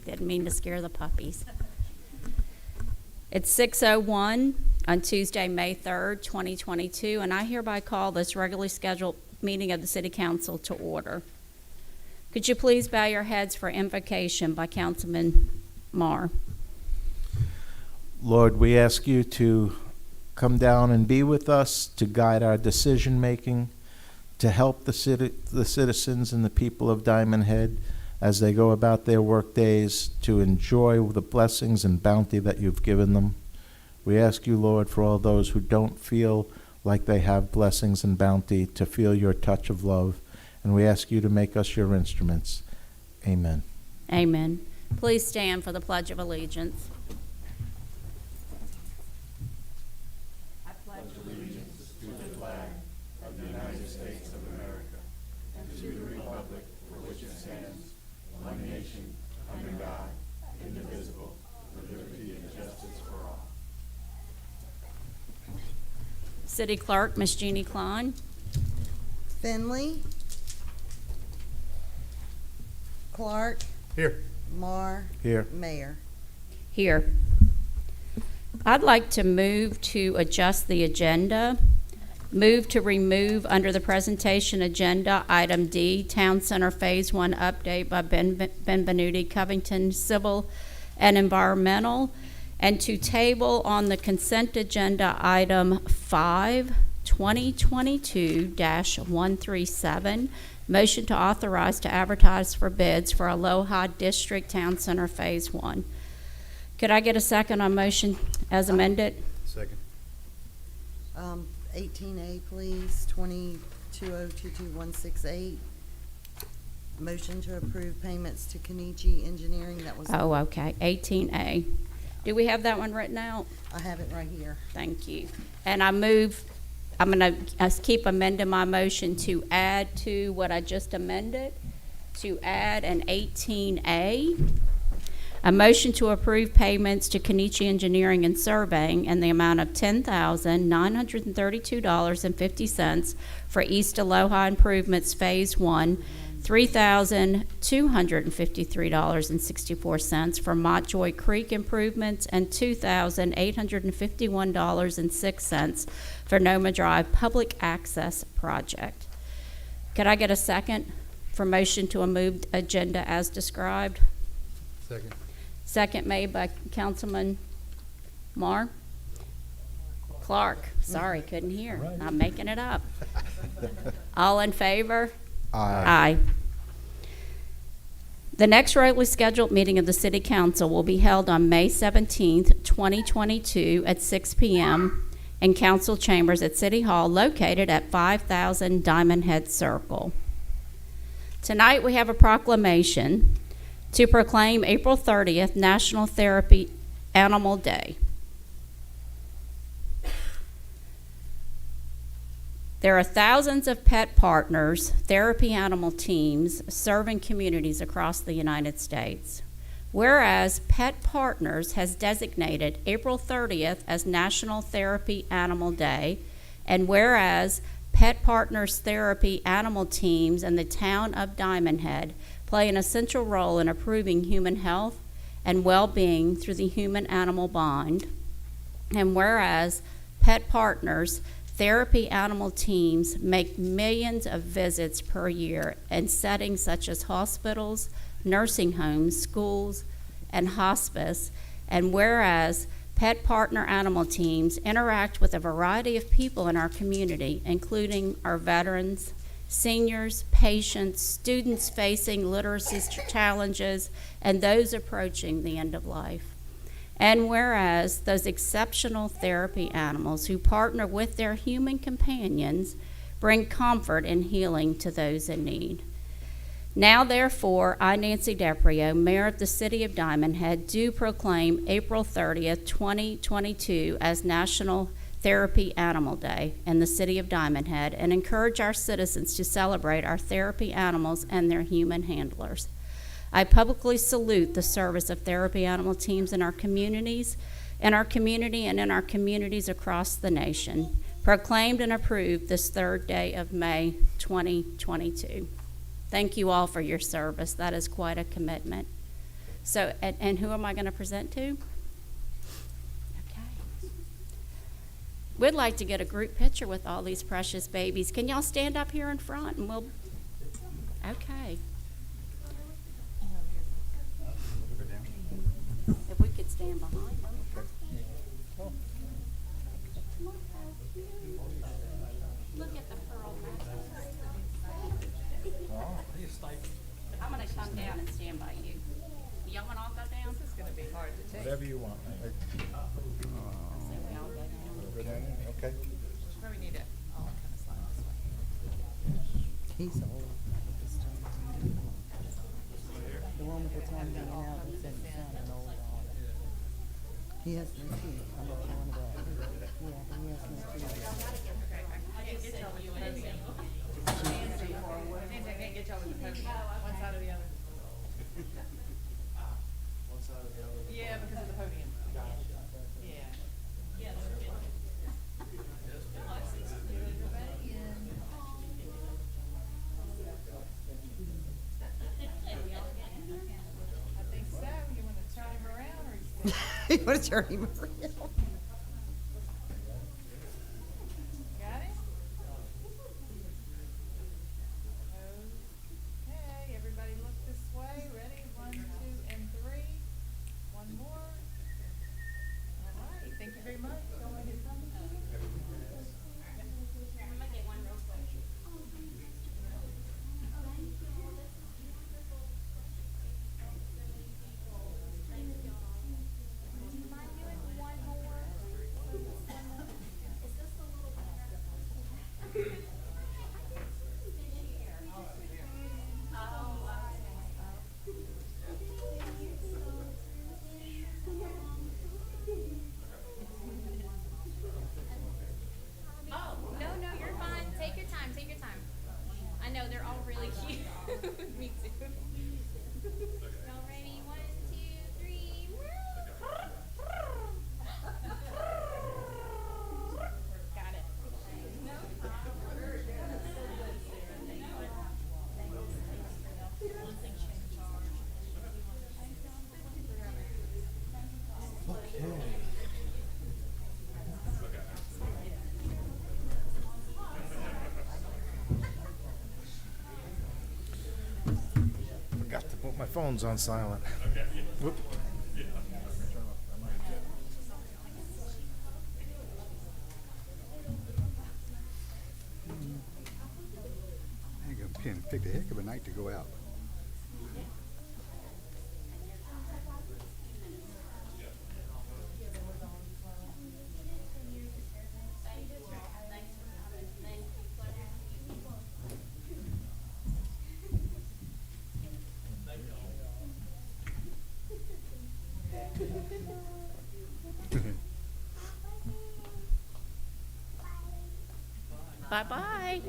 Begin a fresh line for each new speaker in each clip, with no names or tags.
Didn't mean to scare the puppies. It's 6:01 on Tuesday, May 3rd, 2022, and I hereby call this regularly scheduled meeting of the City Council to order. Could you please bow your heads for invocation by Councilman Marr?
Lord, we ask you to come down and be with us, to guide our decision making, to help the citizens and the people of Diamond Head as they go about their work days, to enjoy the blessings and bounty that you've given them. We ask you, Lord, for all those who don't feel like they have blessings and bounty, to feel your touch of love, and we ask you to make us your instruments. Amen.
Amen. Please stand for the Pledge of Allegiance. City Clerk, Ms. Jeannie Klein.
Finley. Clark.
Here.
Marr.
Here.
Mayor.
Here. I'd like to move to adjust the agenda. Move to remove under the presentation agenda item D, Town Center Phase 1 update by Ben Benuti, Covington Civil and Environmental, and to table on the consent agenda item 5, 2022-137, motion to authorize to advertise for bids for Aloha District Town Center Phase 1. Could I get a second on motion as amended?
Second.
18A, please. 22022-168. Motion to approve payments to Kenichi Engineering. That was.
Oh, okay. 18A. Do we have that one written out?
I have it right here.
Thank you. And I'm going to keep amending my motion to add to what I just amended, to add an 18A, a motion to approve payments to Kenichi Engineering and Surveying in the amount of $10,932.50 for East Aloha Improvements Phase 1, $3,253.64 for Montreal Creek Improvements, and $2,851.06 for Noma Drive Public Access Project. Could I get a second for motion to move agenda as described?
Second.
Second made by Councilman Marr. Clark. Sorry, couldn't hear.
Right.
I'm making it up. All in favor?
Aye.
Aye. The next regularly scheduled meeting of the City Council will be held on May 17th, 2022 at 6 p.m. in Council Chambers at City Hall, located at 5000 Diamond Head Circle. Tonight we have a proclamation to proclaim April 30th National Therapy Animal Day. There are thousands of pet partners, therapy animal teams serving communities across the United States. Whereas Pet Partners has designated April 30th as National Therapy Animal Day, and whereas Pet Partners therapy animal teams in the town of Diamond Head play an essential role in improving human health and well-being through the human-animal bond, and whereas Pet Partners therapy animal teams make millions of visits per year in settings such as hospitals, nursing homes, schools, and hospice, and whereas Pet Partner animal teams interact with a variety of people in our community, including our veterans, seniors, patients, students facing literacy challenges, and those approaching the end of life. And whereas those exceptional therapy animals who partner with their human companions bring comfort and healing to those in need. Now, therefore, I, Nancy Deprio, Mayor of the City of Diamond Head, do proclaim April 30th, 2022 as National Therapy Animal Day in the City of Diamond Head, and encourage our citizens to celebrate our therapy animals and their human handlers. I publicly salute the service of therapy animal teams in our communities, and in our communities across the nation, proclaimed and approved this third day of May 2022. Thank you all for your service. That is quite a commitment. So, and who am I going to present to? Okay. We'd like to get a group picture with all these precious babies. Can y'all stand up here in front and we'll, okay. If we could stand behind them. Look at the pearl necklace. I'm going to come down and stand by you. Y'all want to all go down?
This is going to be hard to take.
Whatever you want.
So we all go down.
Okay.
Probably need to all kind of slide this way.
He's old. The one with the tongue hanging out that's in the sun and old. He has no teeth. I'm not sure about it. Yeah, he has no teeth.
I can't get y'all with the podium. One side or the other.
One side or the other.
Yeah, because of the podium. Yeah. I think so. You want to turn him around or you
You want to turn him around?
got it? Okay, everybody look this way. Ready? 1, 2, and 3. One more. All right. Thank you very much. Go ahead and
No, you're fine. Take your time. Take your time. I know they're all really cute. Me too. Y'all ready? 1, 2, 3. Got it.
Okay. Forgot to put my phones on silent. Whoop.
I ain't gonna pin. Picked a heck of a night to go out.
Bye-bye.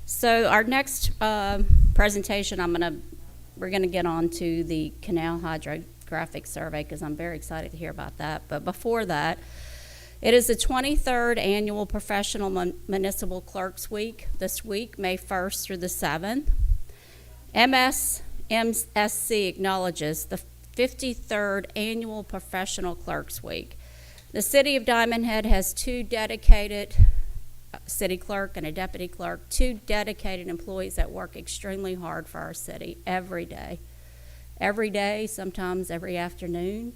So our next presentation, we're gonna get on to the Canal Hydrographic Survey because I'm very excited to hear about that. But before that, it is the 23rd Annual Professional Municipal Clerks Week this week, May 1st through the 7th. MSC acknowledges the 53rd Annual Professional Clerks Week. The City of Diamond Head has 2 dedicated city clerk and a deputy clerk, 2 dedicated employees that work extremely hard for our city every day. Every day, sometimes every afternoon.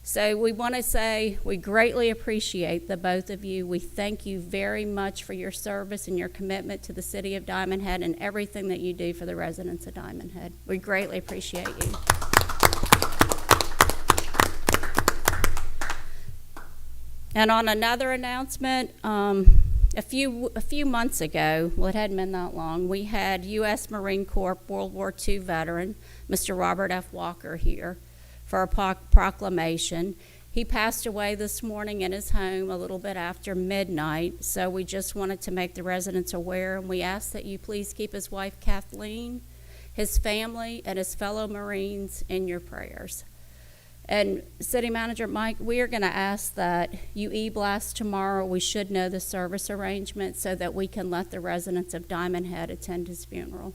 So we want to say we greatly appreciate the both of you. We thank you very much for your service and your commitment to the City of Diamond Head and everything that you do for the residents of Diamond Head. We greatly appreciate you. And on another announcement, a few months ago, well, it hadn't been that long, we had U.S. Marine Corps World War II veteran, Mr. Robert F. Walker, here for a proclamation. He passed away this morning in his home a little bit after midnight, so we just wanted to make the residents aware, and we ask that you please keep his wife Kathleen, his family, and his fellow Marines in your prayers. And City Manager Mike, we are gonna ask that you e-blast tomorrow. We should know the service arrangement so that we can let the residents of Diamond Head attend his funeral.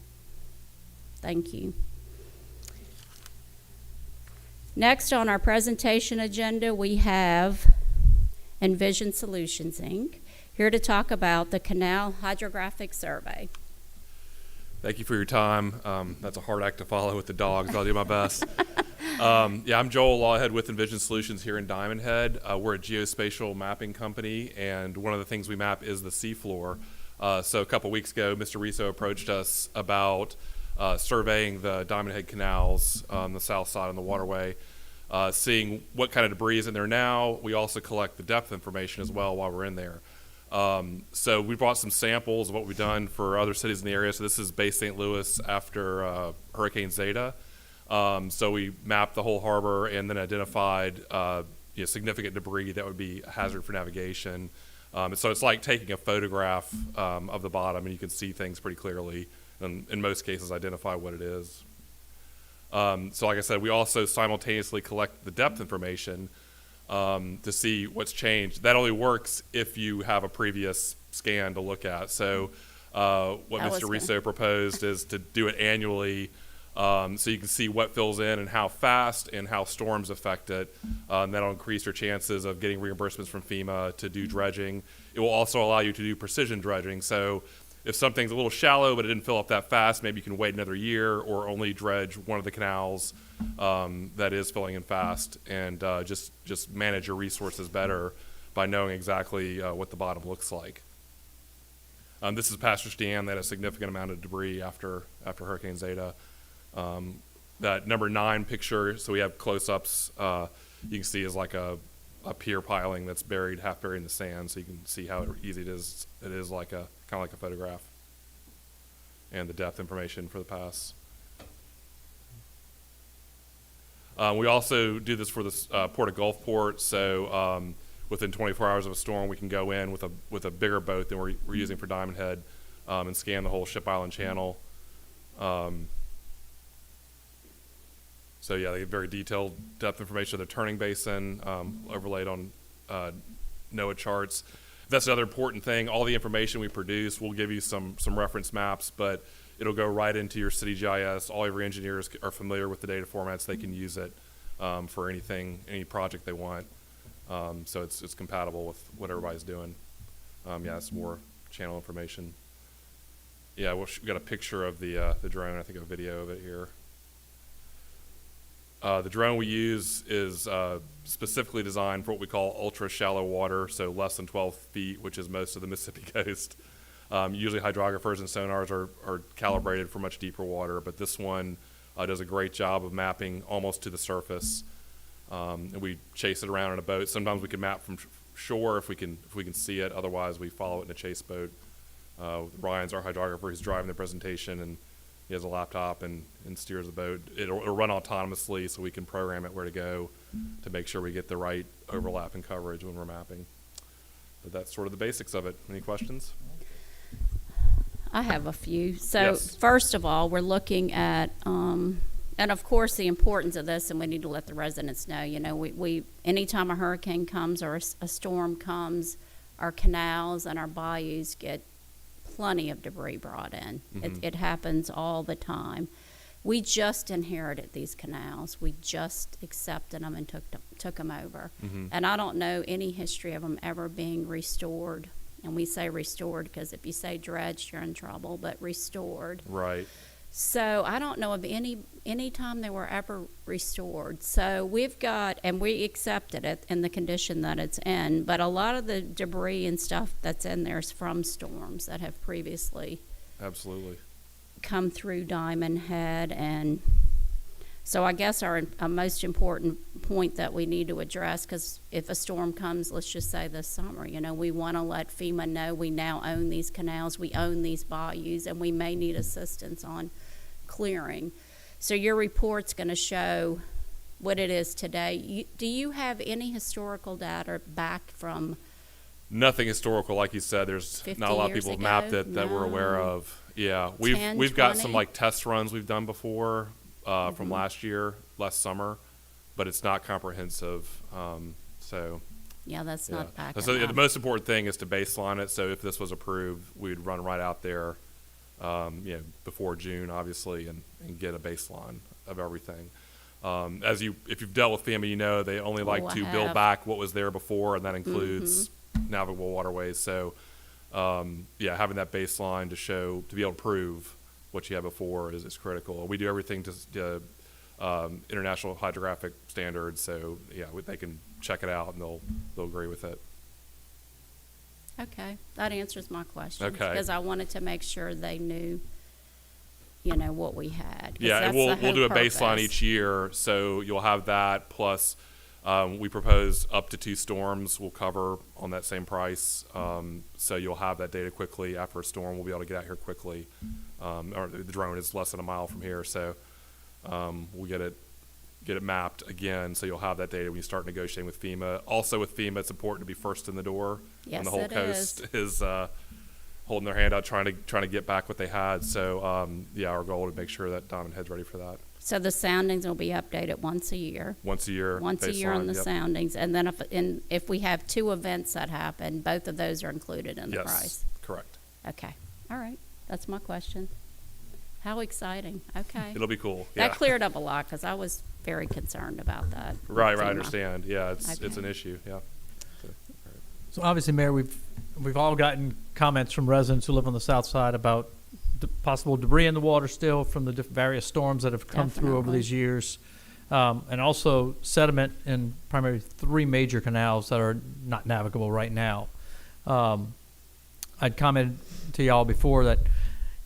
Thank you. Next on our presentation agenda, we have Envision Solutions Inc., here to talk about the Canal Hydrographic Survey.
Thank you for your time. That's a hard act to follow with the dogs. I'll do my best. I'm Joel Lawhead with Envision Solutions here in Diamond Head. We're a geospatial mapping company, and one of the things we map is the seafloor. So a couple weeks ago, Mr. Riso approached us about surveying the Diamond Head canals on the south side on the waterway, seeing what kind of debris is in there now. We also collect the depth information as well while we're in there. So we brought some samples of what we've done for other cities in the area. So this is Bay St. Louis after Hurricane Zeta. So we mapped the whole harbor and then identified significant debris that would be a hazard for navigation. And so it's like taking a photograph of the bottom, and you can see things pretty clearly, and in most cases identify what it is. So like I said, we also simultaneously collect the depth information to see what's changed. That only works if you have a previous scan to look at. So what Mr. Riso proposed is to do it annually, so you can see what fills in and how fast and how storms affect it. That'll increase your chances of getting reimbursements from FEMA to do dredging. It will also allow you to do precision dredging. So if something's a little shallow but it didn't fill up that fast, maybe you can wait another year or only dredge one of the canals that is filling in fast, and just manage your resources better by knowing exactly what the bottom looks like. This is Pastor Stan. That had a significant amount of debris after Hurricane Zeta. That number 9 picture, so we have close-ups, you can see is like a pier piling that's half buried in the sand, so you can see how easy it is. It is like kind of like a photograph, and the depth information for the pass. We also do this for the Port of Gulfport, so within 24 hours of a storm, we can go in with a bigger boat than we're using for Diamond Head, and scan the whole Ship Island Channel. So yeah, they get very detailed depth information of the turning basin, overlaid on NOAA charts. That's another important thing. All the information we produce, we'll give you some reference maps, but it'll go right into your city GIS. All of your engineers are familiar with the data formats. They can use it for any project they want. So it's compatible with what everybody's doing. Yeah, it's more channel information. Yeah, we got a picture of the drone. I think a video of it here. The drone we use is specifically designed for what we call ultra shallow water, so less than 12 feet, which is most of the Mississippi coast. Usually hydrographers and sonars are calibrated for much deeper water, but this one does a great job of mapping almost to the surface. And we chase it around in a boat. Sometimes we can map from shore if we can see it. Otherwise, we follow it in a chase boat. Ryan's our hydrographer. He's driving the presentation, and he has a laptop and steers the boat. It'll run autonomously, so we can program it where to go to make sure we get the right overlap and coverage when we're mapping. But that's sort of the basics of it. Any questions?
I have a few. So
Yes.
First of all, we're looking at, and of course the importance of this, and we need to let the residents know, we anytime a hurricane comes or a storm comes, our canals and our bayous get plenty of debris brought in. It happens all the time. We just inherited these canals. We just accepted them and took them over. And I don't know any history of them ever being restored. And we say restored because if you say dredged, you're in trouble, but restored.
Right.
So I don't know of any time they were ever restored. So we've got, and we accepted it in the condition that it's in, but a lot of the debris and stuff that's in there is from storms that have previously
Absolutely.
come through Diamond Head. And so I guess our most important point that we need to address, because if a storm comes, let's just say this summer, we want to let FEMA know we now own these canals, we own these bayous, and we may need assistance on clearing. So your report's going to show what it is today. Do you have any historical data back from?
Nothing historical, like you said. There's
50
not a lot of
years
people have
ago?
mapped it that we're aware
No.
of. Yeah,
10,
we've got
20?
some like test runs we've done before from last summer, but it's not comprehensive. So
Yeah, that's
yeah.
not back
So yeah, the
enough.
most important thing is to baseline it. So if this was approved, we'd run right out there, before June, obviously, and get a baseline of everything. If you've dealt with FEMA, you know they only like
I
to build
have.
back what was there before, and that includes navigable waterways. So, having that baseline to be able to prove what you had before is critical. We do everything to international hydrographic standards, so they can check it out and they'll agree with it.
Okay, that answers my question.
Okay.
Because I wanted to make sure they knew, what we had. 'cause
Yeah, and
that's
we'll
the
do a
whole
baseline
purpose.
each year, so you'll have that, plus we propose up to 2 storms we'll cover on that same price. So you'll have that data quickly. After a storm, we'll be able to get out here quickly. Or the drone is less than a mile from here, so we'll get it mapped again, so you'll have that data when you start negotiating with FEMA. Also with FEMA, it's important to be first in the door.
Yes,
when the whole
it
coast is holding their hand out, trying to get back what they had. So our goal is to make sure that Diamond Head's ready for that.
So the soundings will be updated once a year.
Once a year.
Once a year on
baseline,
the
yep.
soundings, and then if we have 2 events that happen, both of those are included in the
Yes,
price.
correct.
Okay, all right, that's my question. How exciting, okay.
It'll be cool.
That
Yeah.
cleared up a lot, because I was very concerned about that. with
Right, I
FEMA.
understand. Yeah, it's
Okay.
an issue. Yeah.
So obviously, Mayor, we've all gotten comments from residents who live on the south side about possible debris in the water still from the various storms that have come through over
Definitely.
these years, and also sediment in primarily 3 major canals that are not navigable right now. I'd commented to y'all before that,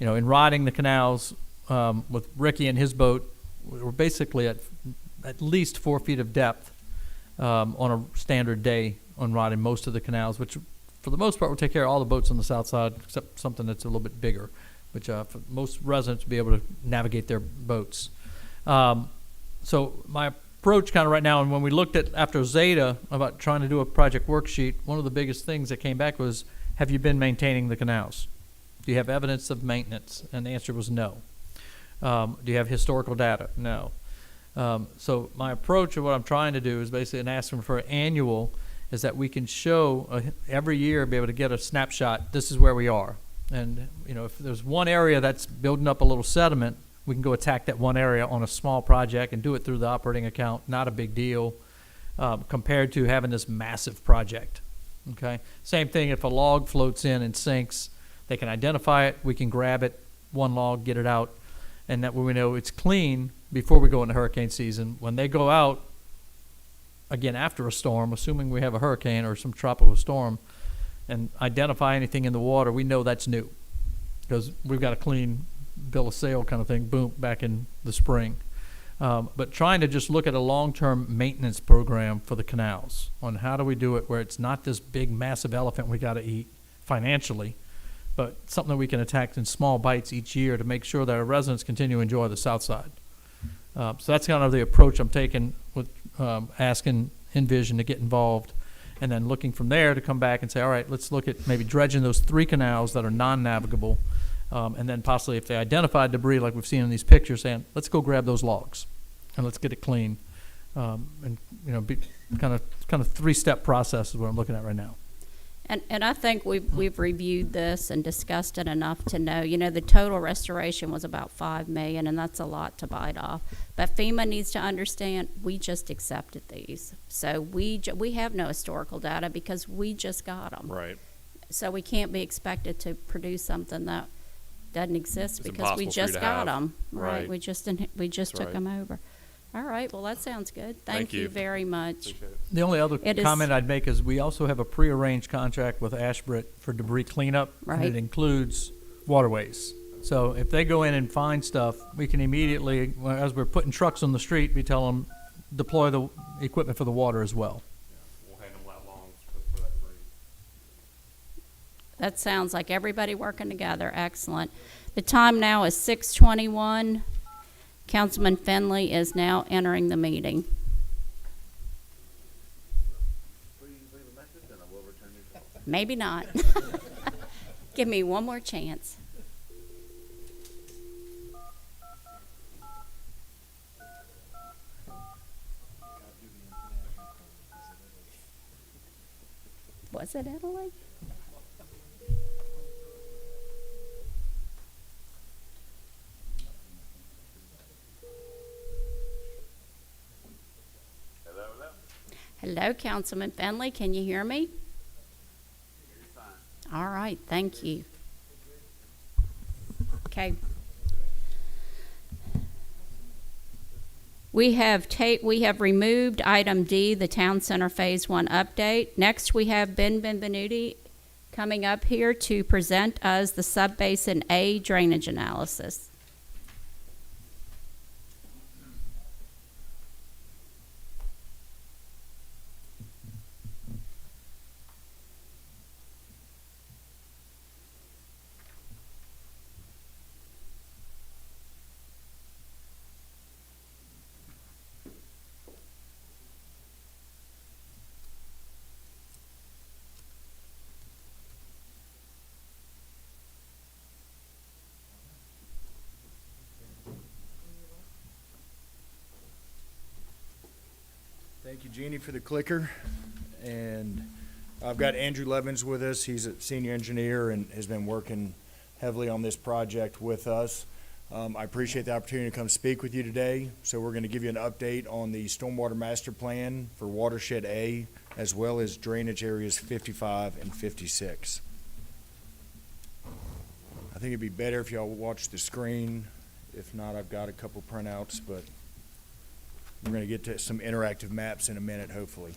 in riding the canals with Ricky and his boat, we're basically at least 4 feet of depth on a standard day on riding most of the canals, which for the most part will take care of all the boats on the south side, except something that's a little bit bigger, which for most residents will be able to navigate their boats. So my approach kind of right now, and when we looked at after Zeta about trying to do a project worksheet, one of the biggest things that came back was, have you been maintaining the canals? Do you have evidence of maintenance? And the answer was no. Do you have historical data? No. So my approach of what I'm trying to do is basically, and asking for an annual, is that we can show every year, be able to get a snapshot, this is where we are. And, if there's one area that's building up a little sediment, we can go attack that one area on a small project and do it through the operating account, not a big deal, compared to having this massive project. Okay? Same thing if a log floats in and sinks, they can identify it, we can grab it, one log, get it out, and that way we know it's clean before we go into hurricane season. When they go out, again after a storm, assuming we have a hurricane or some tropical storm, and identify anything in the water, we know that's new because we've got a clean bill of sale kind of thing, boom, back in the spring. But trying to just look at a long-term maintenance program for the canals on how do we do it where it's not this big, massive elephant we got to eat financially, but something that we can attack in small bites each year to make sure that our residents continue to enjoy the south side. So that's kind of the approach I'm taking with asking Envision to get involved, and then looking from there to come back and say, all right, let's look at maybe dredging those 3 canals that are non-navigable, and then possibly if they identify debris like we've seen in these pictures, saying, let's go grab those logs and let's get it clean. And be kind of 3-step process is what I'm looking at right now.
And I think we've reviewed this and discussed it enough to know, the total restoration was about $5 million, and that's a lot to bite off. But FEMA needs to understand, we just accepted these. So we have no historical data because we just got them.
Right.
So we can't be expected to produce something that doesn't exist
It's
because we
impossible for you
just
to
got
have.
them.
Right.
We just
That's
took
right.
them over. All right, well, that sounds good.
Thank
Thank you
you.
very much.
Appreciate it.
The only other
It is-
comment I'd make is we also have a prearranged contract with Ashbritt for debris cleanup. And
Right.
it includes waterways. So if they go in and find stuff, we can immediately, as we're putting trucks on the street, we tell them deploy the equipment for the water as well.
We'll hand them lat longs for that debris.
That sounds like everybody working together. Excellent. The time now is 6:21. Councilman Finley is now entering the meeting. Maybe not. Give me one more chance. Was it Italy? Hello, Councilman Finley, can you hear me? All right, thank you. Okay. We have removed item D, the Town Center Phase 1 update. Next, we have Ben Benvenuti coming up here to present us the Subbasin A drainage analysis.
Thank you, Jeannie, for the clicker. And I've got Andrew Levins with us. He's a senior engineer and has been working heavily on this project with us. I appreciate the opportunity to come speak with you today. So we're going to give you an update on the Stormwater Master Plan for Watershed A, as well as drainage areas 55 and 56. I think it'd be better if y'all watch the screen. If not, I've got a couple printouts, but we're going to get to some interactive maps in a minute, hopefully.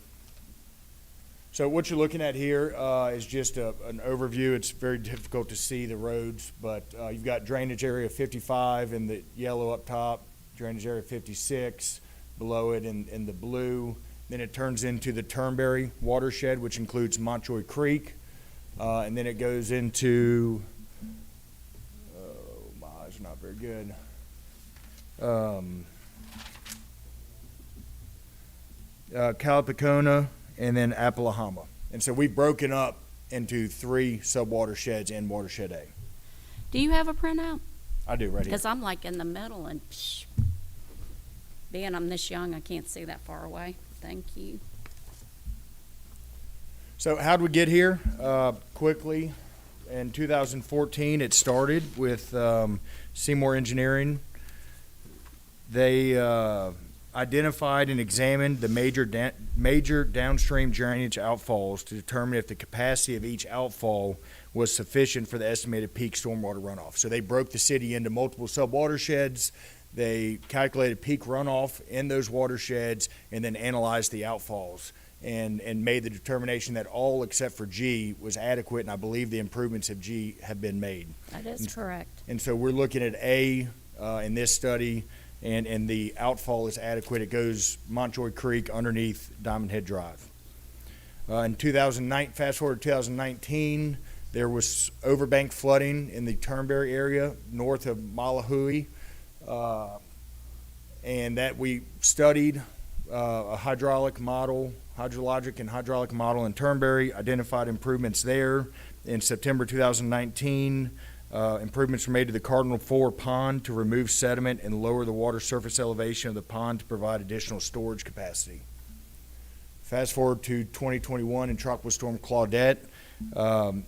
So what you're looking at here is just an overview. It's very difficult to see the roads, but you've got drainage area 55 in the yellow up top, drainage area 56 below it in the blue. Then it turns into the Turnberry watershed, which includes Montreal Creek. And then it goes into, oh, my eyes are not very good. Calipacona, and then Appalahama. And so we've broken up into 3 sub-watersheds in Watershed A.
Do you have a printout?
I do, right here.
Because I'm like in the middle and being I'm this young, I can't see that far away. Thank you.
So how'd we get here? Quickly, in 2014, it started with Seymour Engineering. They identified and examined the major downstream drainage outfalls to determine if the capacity of each outfall was sufficient for the estimated peak stormwater runoff. So they broke the city into multiple subwatersheds. They calculated peak runoff in those watersheds and then analyzed the outfalls and made the determination that all except for G was adequate, and I believe the improvements of G have been made.
That is correct.
And so we're looking at A in this study, and the outfall is adequate. It goes Montreal Creek underneath Diamond Head Drive. In 2009, fast forward to 2019, there was overbank flooding in the Turnberry area north of Malahui, and that we studied a hydrologic and hydraulic model in Turnberry, identified improvements there. In September 2019, improvements were made to the Cardinal 4 pond to remove sediment and lower the water surface elevation of the pond to provide additional storage capacity. Fast forward to 2021 in Tropical Storm Claudette.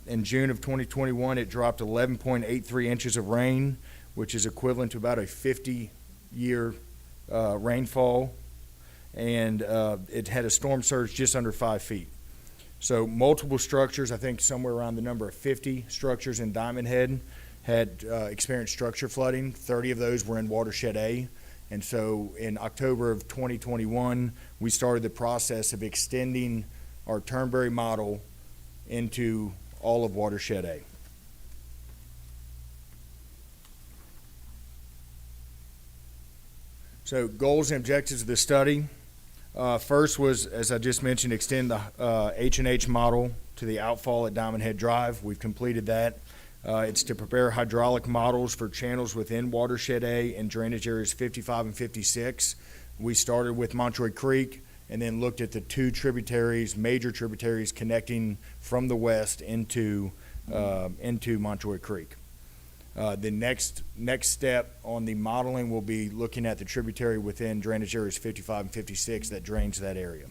In June of 2021, it dropped 11.83 inches of rain, which is equivalent to about a 50-year rainfall, and it had a storm surge just under 5 feet. So multiple structures, I think somewhere around the number of 50 structures in Diamond Head had experienced structure flooding. 30 of those were in Watershed A. And so in October of 2021, we started the process of extending our Turnberry model into all of Watershed A. So goals and objectives of the study. First was, as I just mentioned, extend the H&H model to the outfall at Diamond Head Drive. We've completed that. It's to prepare hydraulic models for channels within Watershed A and drainage areas 55 and 56. We started with Montreal Creek and then looked at the 2 tributaries, major tributaries connecting from the west into Montreal Creek. The next step on the modeling will be looking at the tributary within drainage areas 55 and 56 that drains that area.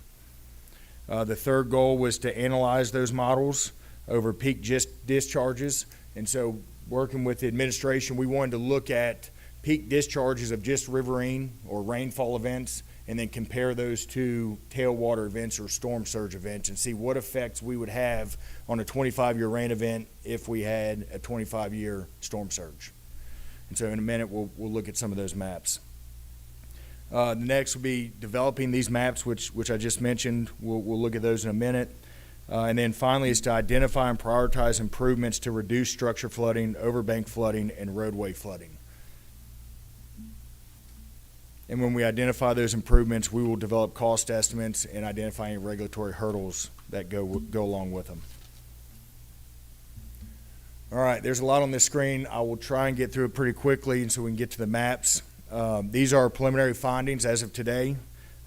The third goal was to analyze those models over peak discharges. And so working with the administration, we wanted to look at peak discharges of just riverine or rainfall events and then compare those to tailwater events or storm surge events and see what effects we would have on a 25-year rain event if we had a 25-year storm surge. And so in a minute, we'll look at some of those maps. The next will be developing these maps, which I just mentioned. We'll look at those in a minute. And then finally is to identify and prioritize improvements to reduce structure flooding, overbank flooding, and roadway flooding. And when we identify those improvements, we will develop cost estimates and identify any regulatory hurdles that go along with them. All right, there's a lot on this screen. I will try and get through it pretty quickly and so we can get to the maps. These are preliminary findings as of today.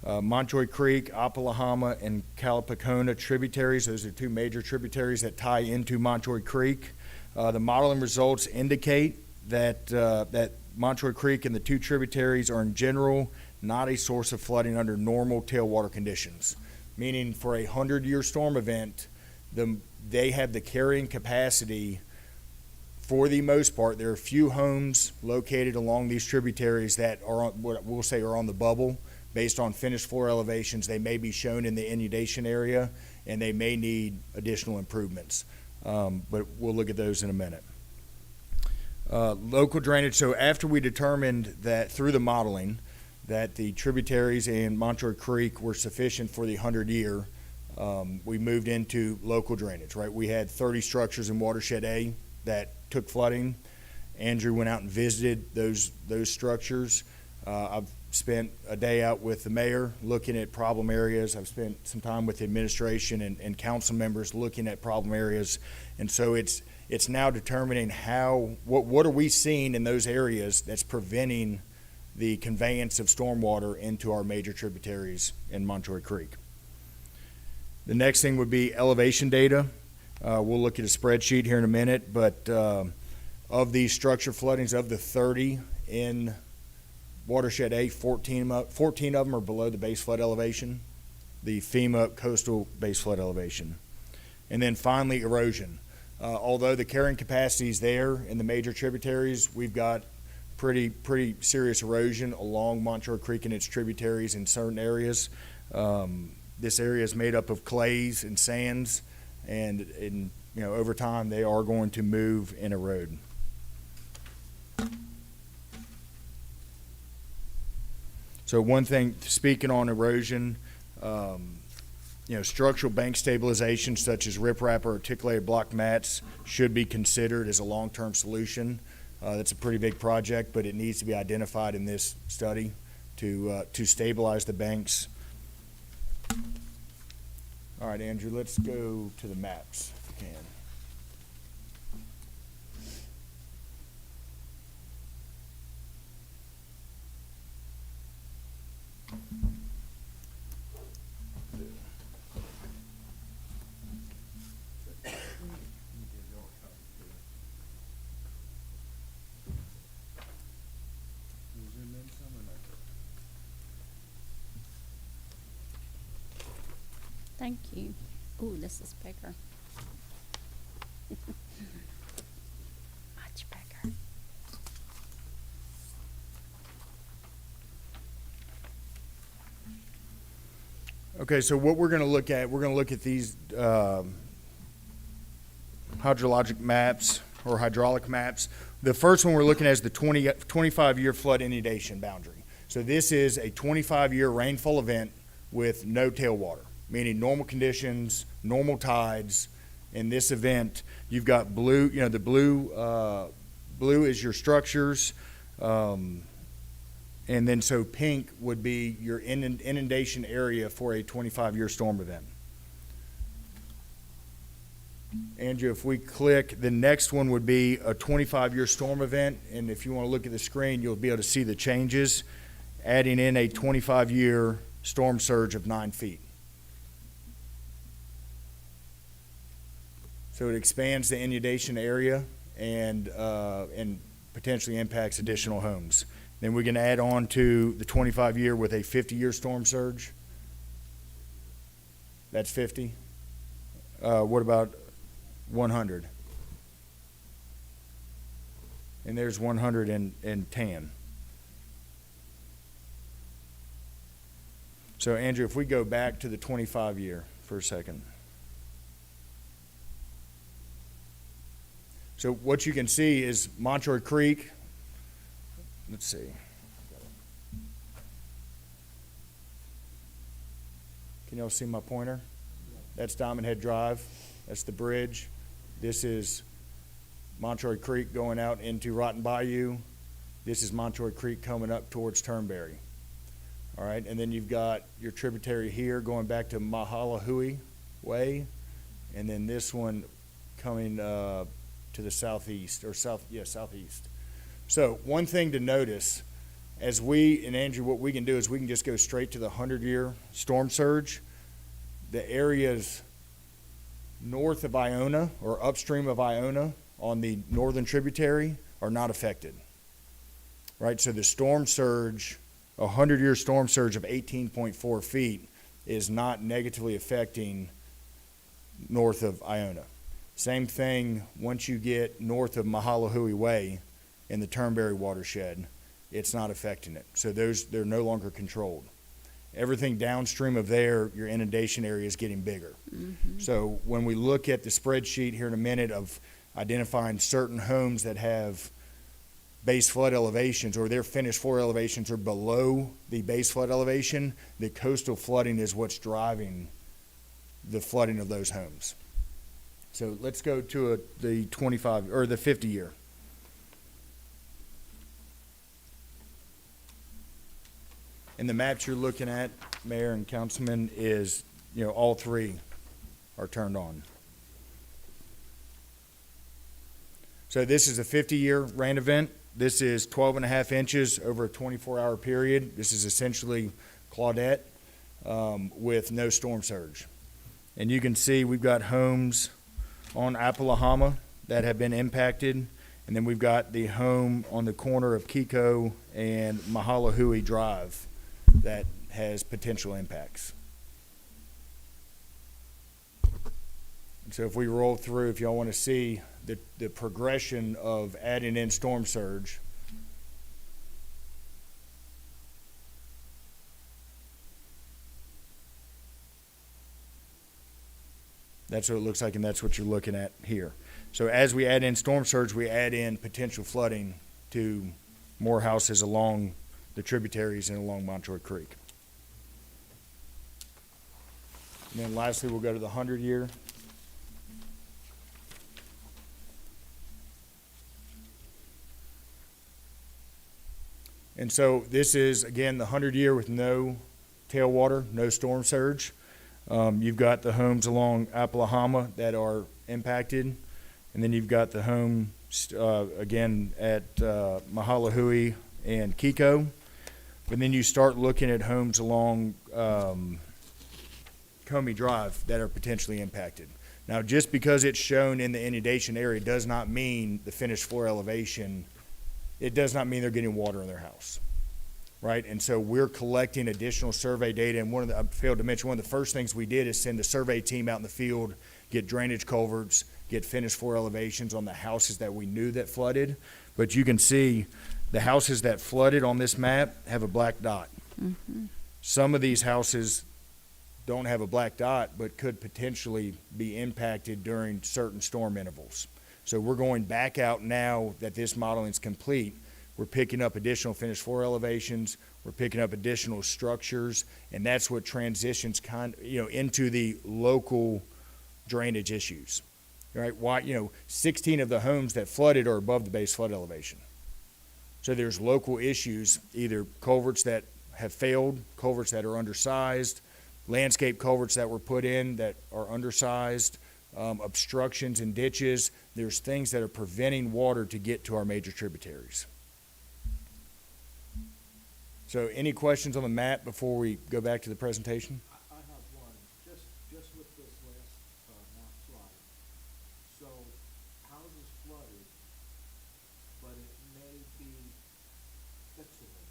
Montreal Creek, Appalahama, and Calipacona tributaries. Those are two major tributaries that tie into Montreal Creek. The modeling results indicate that Montreal Creek and the two tributaries are in general not a source of flooding under normal tailwater conditions, meaning for a 100-year storm event, they have the carrying capacity. For the most part, there are a few homes located along these tributaries that are on, what we'll say are on the bubble based on finished floor elevations. They may be shown in the inundation area and they may need additional improvements, but we'll look at those in a minute. Local drainage. So after we determined that through the modeling that the tributaries in Montreal Creek were sufficient for the 100-year, we moved into local drainage, right? We had 30 structures in Watershed A that took flooding. Andrew went out and visited those structures. I've spent a day out with the mayor looking at problem areas. I've spent some time with the administration and council members looking at problem areas. And so it's now determining what are we seeing in those areas that's preventing the conveyance of stormwater into our major tributaries in Montreal Creek. The next thing would be elevation data. We'll look at a spreadsheet here in a minute, but of these structure floodings, of the 30 in Watershed A, 14 of them are below the base flood elevation, the FEMA coastal base flood elevation. And then finally, erosion. Although the carrying capacity is there in the major tributaries, we've got pretty serious erosion along Montreal Creek and its tributaries in certain areas. This area is made up of clays and sands, and over time they are going to move and erode. So one thing, speaking on erosion, structural bank stabilization such as riprap or articulated block mats should be considered as a long-term solution. That's a pretty big project, but it needs to be identified in this study to stabilize the banks. All right, Andrew, let's go to the maps if you can.
Thank you. Ooh, this is bigger. Much bigger.
Okay, so what we're going to look at these hydrologic maps or hydraulic maps. The first one we're looking at is the 25-year flood inundation boundary. So this is a 25-year rainfall event with no tailwater, meaning normal conditions, normal tides. In this event, you've got blue, the blue is your structures, and then so pink would be your inundation area for a 25-year storm event. Andrew, if we click, the next one would be a 25-year storm event, and if you want to look at the screen, you'll be able to see the changes, adding in a 25-year storm surge of 9 feet. So it expands the inundation area and potentially impacts additional homes. Then we're going to add on to the 25-year with a 50-year storm surge. That's 50. What about 100? And there's 110. So Andrew, if we go back to the 25 year for a second. So what you can see is Montreal Creek. Let's see. Can y'all see my pointer? That's Diamond Head Drive. That's the bridge. This is Montreal Creek going out into Rotten Bayou. This is Montreal Creek coming up towards Turnberry. All right, and then you've got your tributary here going back to Mahalahui Way, and then this one coming to the southeast, or southeast. So one thing to notice, as we, and Andrew, what we can do is we can just go straight to the 100-year storm surge. The areas north of Iona or upstream of Iona on the northern tributary are not affected, right? So the storm surge, a 100-year storm surge of 18.4 feet is not negatively affecting north of Iona. Same thing once you get north of Mahalahui Way in the Turnberry watershed, it's not affecting it. So they're no longer controlled. Everything downstream of there, your inundation area is getting bigger.
Mm-hmm.
So when we look at the spreadsheet here in a minute of identifying certain homes that have base flood elevations or their finished floor elevations are below the base flood elevation, the coastal flooding is what's driving the flooding of those homes. So let's go to the 25 or the 50 year. And the maps you're looking at, Mayor and Councilman, is, all three are turned on. So this is a 50-year rain event. This is 12.5 inches over a 24-hour period. This is essentially Claudette with no storm surge. And you can see we've got homes on Appalahama that have been impacted. And then we've got the home on the corner of Kiko and Mahalahui Drive that has potential impacts. And so if we roll through, if y'all want to see the progression of adding in storm surge, that's what it looks like, and that's what you're looking at here. So as we add in storm surge, we add in potential flooding to more houses along the tributaries and along Montreal Creek. And then lastly, we'll go to the 100-year. And so this is, again, the 100-year with no tailwater, no storm surge. You've got the homes along Appalahama that are impacted. And then you've got the home, again, at Mahalahui and Kiko. But then you start looking at homes along Comey Drive that are potentially impacted. Now, just because it's shown in the inundation area does not mean the finished floor elevation, it does not mean they're getting water in their house, right? And so we're collecting additional survey data. And I failed to mention, one of the first things we did is send a survey team out in the field, get drainage culverts, get finished floor elevations on the houses that we knew that flooded. But you can see the houses that flooded on this map have a black dot.
Mm-hmm.
Some of these houses don't have a black dot, but could potentially be impacted during certain storm intervals. So we're going back out now that this modeling is complete. We're picking up additional finished floor elevations. We're picking up additional structures, and that's what transitions into the local drainage issues. Right? 16 of the homes that flooded are above the base flood elevation. So there's local issues, either culverts that have failed, culverts that are undersized, landscape culverts that were put in that are undersized, obstructions and ditches. There's things that are preventing water to get to our major tributaries. So any questions on the map before we go back to the presentation?
I have one, just with this last map slide. So houses flooded, but it may be fixable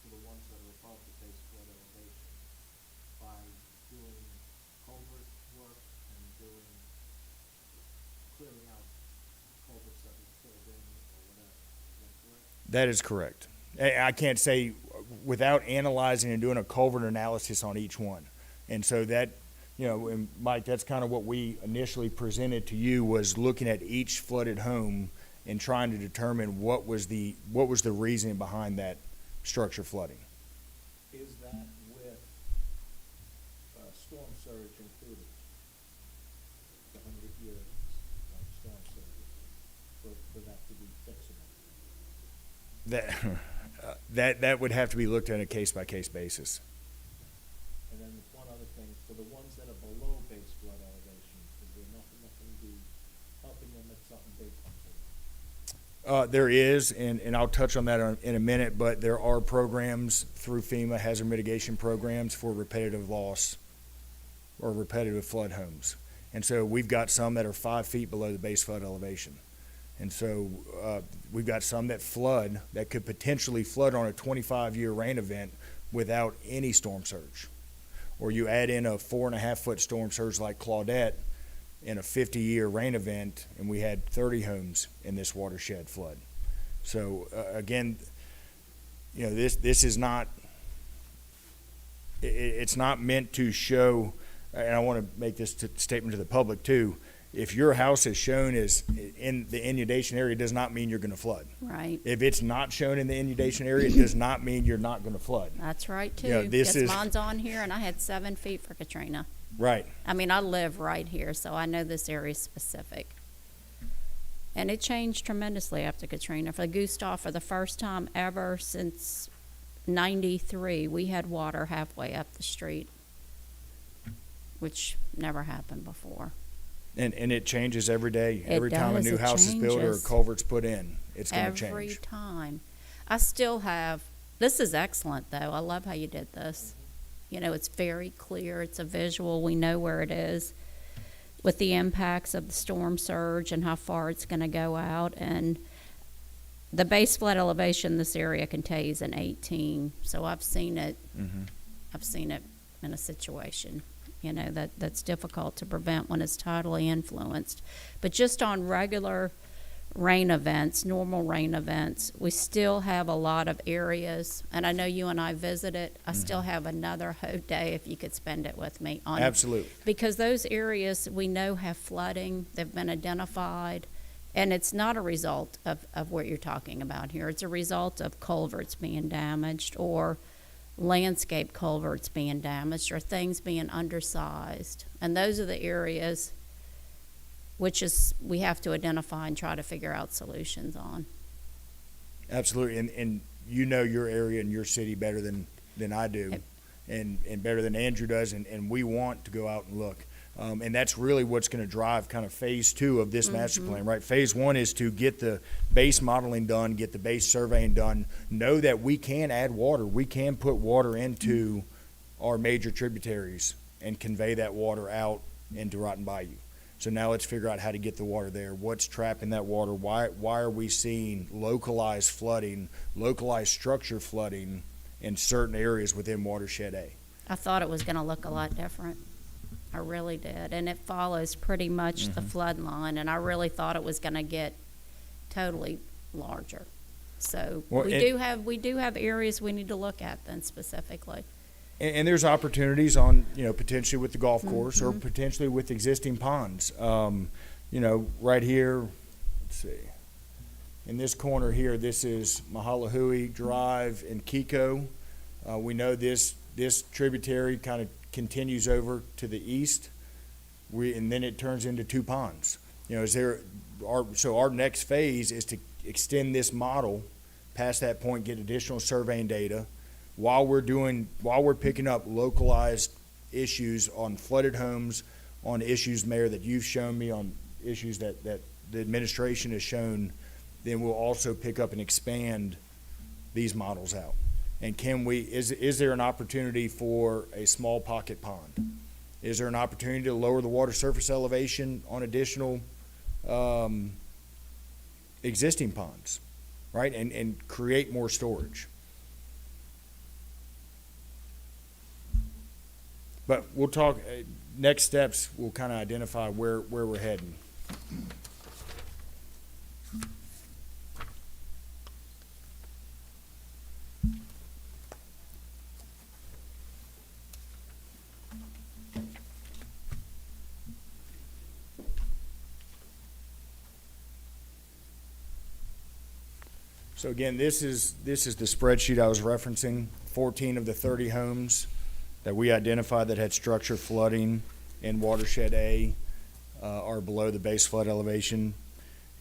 for the ones that are above the base flood elevation by doing culverts
That is correct. I can't say without analyzing and doing a culvert analysis on each one. And so that, and Mike, that's kind of what we initially presented to you, was looking at each flooded home and trying to determine what was the reasoning behind that structure flooding.
Is that with storm surge included? The 100-year storm surge, for that to be fixable?
That would have to be looked at on a case-by-case basis.
And then one other thing, for the ones that are below base flood elevation, is there nothing that can be helping them if something big comes along?
There is, and I'll touch on that in a minute, but there are programs through FEMA, hazard mitigation programs for repetitive loss or repetitive flood homes. And so we've got some that are 5 feet below the base flood elevation. And so we've got some that flood, that could potentially flood on a 25-year rain event without any storm surge. Or you add in a 4.5-foot storm surge like Claudette in a 50-year rain event, and we had 30 homes in this watershed flood. So again, this is not, it's not meant to show, and I want to make this statement to the public too, if your house is shown as in the inundation area, does not mean you're going to flood.
Right.
If it's not shown in the inundation area, it does not mean you're not going to flood.
That's right, too.
This
Yes,
is
mine's on here, and I had 7 feet for Katrina.
right.
I mean, I live right here, so I know this area specific. And it changed tremendously after Katrina. For Gustav, for the first time ever since 93, we had water halfway up the street, which never happened before.
And it changes every day.
It
Every time a
does,
new
it
house is built or a
changes.
culvert's put in, it's going to
Every
change.
time. I still have, this is excellent, though. I love how you did this. It's very clear. It's a visual. We know where it is with the impacts of the storm surge and how far it's going to go out. And the base flood elevation in this area can tell you is an 18. So I've seen it.
Mm-hmm.
I've seen it in a situation, that's difficult to prevent when it's totally influenced. But just on regular rain events, normal rain events, we still have a lot of areas, and I know you and I visited. I still have another whole day if you could spend it with me on
Absolutely.
because those areas we know have flooding. They've been identified, and it's not a result of what you're talking about here. It's a result of culverts being damaged or landscape culverts being damaged or things being undersized. And those are the areas which is we have to identify and try to figure out solutions on.
Absolutely. And your area and your city better than I do, and better than Andrew does, and we want to go out and look. And that's really what's going to drive kind of phase 2 of this master plan, right? Phase 1 is to get the base modeling done, get the base surveying done, know that we can add water. We can put water into our major tributaries and convey that water out into Rotten Bayou. So now let's figure out how to get the water there. What's trapping that water? Why are we seeing localized flooding, localized structure flooding in certain areas within Watershed A?
I thought it was going to look a lot different. I really did. And it follows pretty much the flood line, and I really thought it was going to get totally larger. So
Well,
we do have areas we need to look at then specifically.
And there's opportunities on, potentially with the golf course or potentially with existing ponds. Right here, let's see. In this corner here, this is Mahalahui Drive and Kiko. We know this tributary kind of continues over to the east, and then it turns into 2 ponds. So our next phase is to extend this model past that point, get additional surveying data, while we're picking up localized issues on flooded homes, on issues, Mayor, that you've shown me, on issues that the administration has shown. Then we'll also pick up and expand these models out. And is there an opportunity for a small pocket pond? Is there an opportunity to lower the water surface elevation on additional existing ponds, right? And create more storage. But we'll talk, next steps, we'll kind of identify where we're heading. So again, this is the spreadsheet I was referencing. 14 of the 30 homes that we identified that had structure flooding in Watershed A are below the base flood elevation,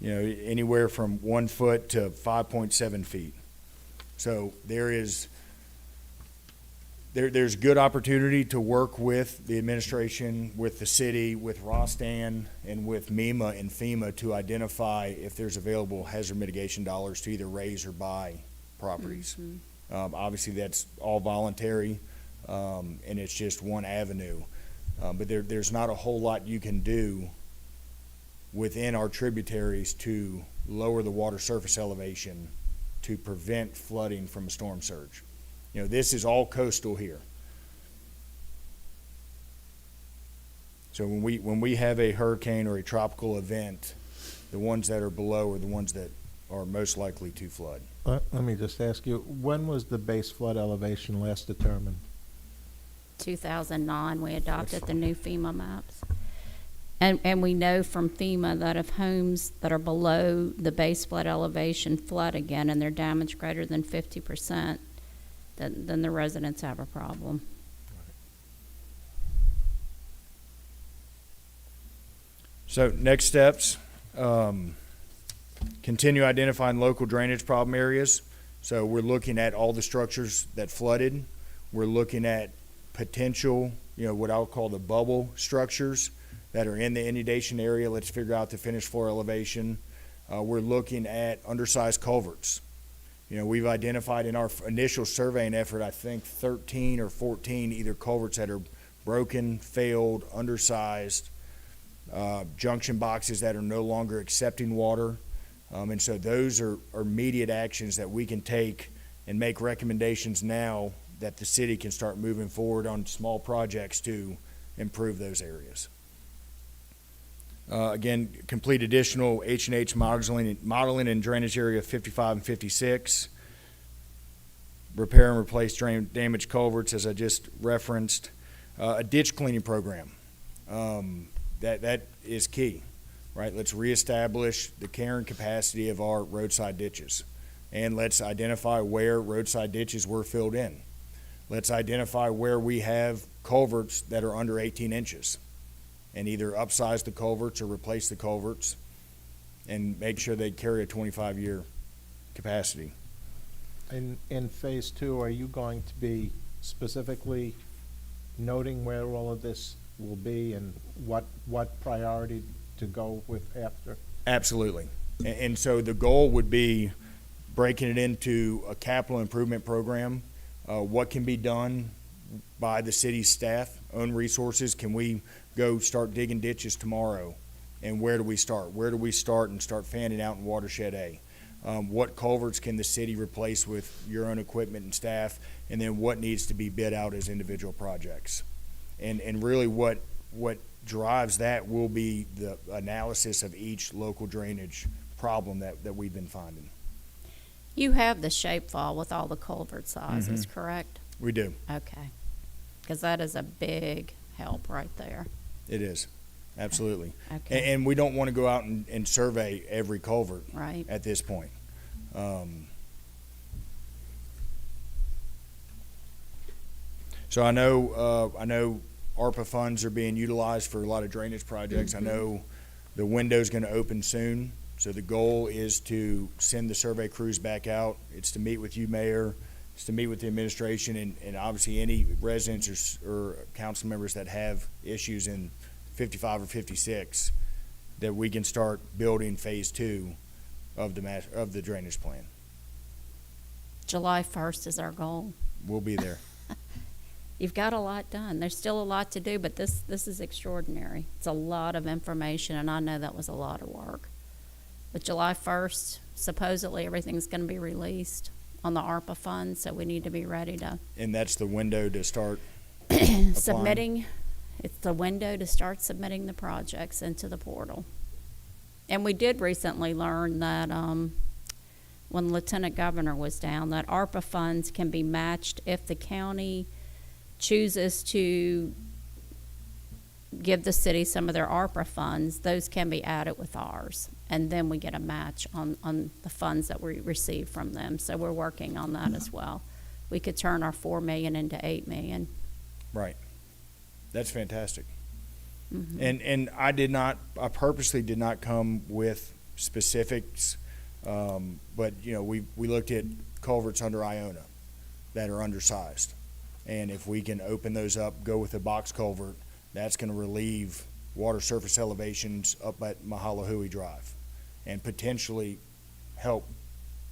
anywhere from 1 foot to 5.7 feet. So there's good opportunity to work with the administration, with the city, with Rostan, and with MEMA and FEMA to identify if there's available hazard mitigation dollars to either raise or buy properties. Obviously, that's all voluntary, and it's just one avenue. But there's not a whole lot you can do within our tributaries to lower the water surface elevation to prevent flooding from a storm surge. This is all coastal here. So when we have a hurricane or a tropical event, the ones that are below are the ones that are most likely to flood.
Let me just ask you, when was the base flood elevation last determined?
2009, we adopted the new FEMA maps. And we know from FEMA that if homes that are below the base flood elevation flood again and their damage greater than 50%, then the residents have a problem.
So next steps, continue identifying local drainage problem areas. So we're looking at all the structures that flooded. We're looking at potential, what I'll call the bubble structures that are in the inundation area. Let's figure out the finished floor elevation. We're looking at undersized culverts. We've identified in our initial surveying effort, I think 13 or 14 either culverts that are broken, failed, undersized, junction boxes that are no longer accepting water. And so those are immediate actions that we can take and make recommendations now that the city can start moving forward on small projects to improve those areas. Again, complete additional H&H modeling in drainage area 55 and 56. Repair and replace damaged culverts, as I just referenced. A ditch cleaning program. That is key, right? Let's reestablish the carrying capacity of our roadside ditches. And let's identify where roadside ditches were filled in. Let's identify where we have culverts that are under 18 inches. And either upsize the culverts or replace the culverts and make sure they carry a 25-year capacity.
In phase 2, are you going to be specifically noting where all of this will be and what priority to go with after?
Absolutely. And so the goal would be breaking it into a capital improvement program. What can be done by the city's staff, own resources? Can we go start digging ditches tomorrow? And where do we start? Where do we start and start fanning out in Watershed A? What culverts can the city replace with your own equipment and staff? And then what needs to be bid out as individual projects? And really what drives that will be the analysis of each local drainage problem that we've been finding.
You have the shapefile with all the culvert sizes, correct?
We do.
Okay. Because that is a big help right there.
It is. Absolutely.
Okay.
And we don't want to go out and survey every culvert
Right.
at this point. So I know ARPA funds are being utilized for a lot of drainage projects. I know the window's going to open soon. So the goal is to send the survey crews back out. It's to meet with you, Mayor. It's to meet with the administration and obviously any residents or council members that have issues in 55 or 56, that we can start building phase 2 of the drainage plan.
July 1st is our goal.
We'll be there.
You've got a lot done. There's still a lot to do, but this is extraordinary. It's a lot of information, and I know that was a lot of work. But July 1st, supposedly everything's going to be released on the ARPA funds, so we need to be ready to
And that's the window to start
submitting. It's the window to start submitting the projects into the portal. And we did recently learn that when Lieutenant Governor was down, that ARPA funds can be matched if the county chooses to give the city some of their ARPA funds, those can be added with ours. And then we get a match on the funds that we receive from them. So we're working on that as well. We could turn our 4 million into 8 million.
Right. That's fantastic.
Mhm.
And I purposely did not come with specifics, but, you know, we looked at culverts under Iona that are undersized. And if we can open those up, go with a box culvert, that's going to relieve water surface elevations up at Mahalahui Drive and potentially help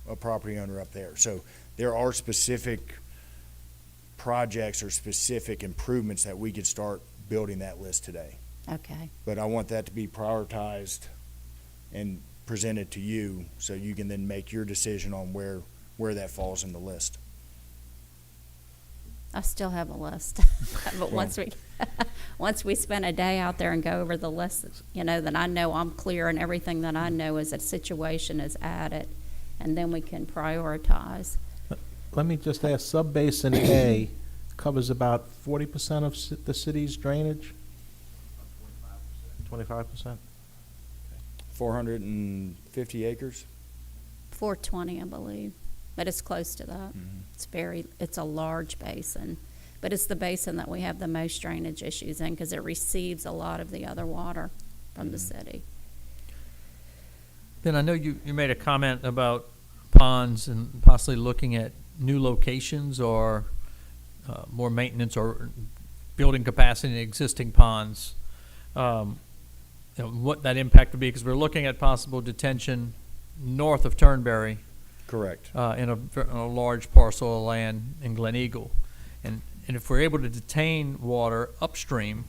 a property owner up there. So there are specific projects or specific improvements that we could start building that list today.
Okay.
But I want that to be prioritized and presented to you so you can then make your decision on where that falls in the list.
I still have a list, but once we spend a day out there and go over the list, you know, then I know I'm clear and everything that I know is a situation is added, and then we can prioritize.
Let me just ask, Subbasin A covers about 40% of the city's drainage? 25%?
450 acres?
420, I believe, but it's close to that. It's a large basin, but it's the basin that we have the most drainage issues in because it receives a lot of the other water from the city.
Then I know you made a comment about ponds and possibly looking at new locations or more maintenance or building capacity in existing ponds. You know, what that impact would be, because we're looking at possible detention north of Turnberry.
Correct.
In a large parcel of land in Glen Eagle. And if we're able to detain water upstream,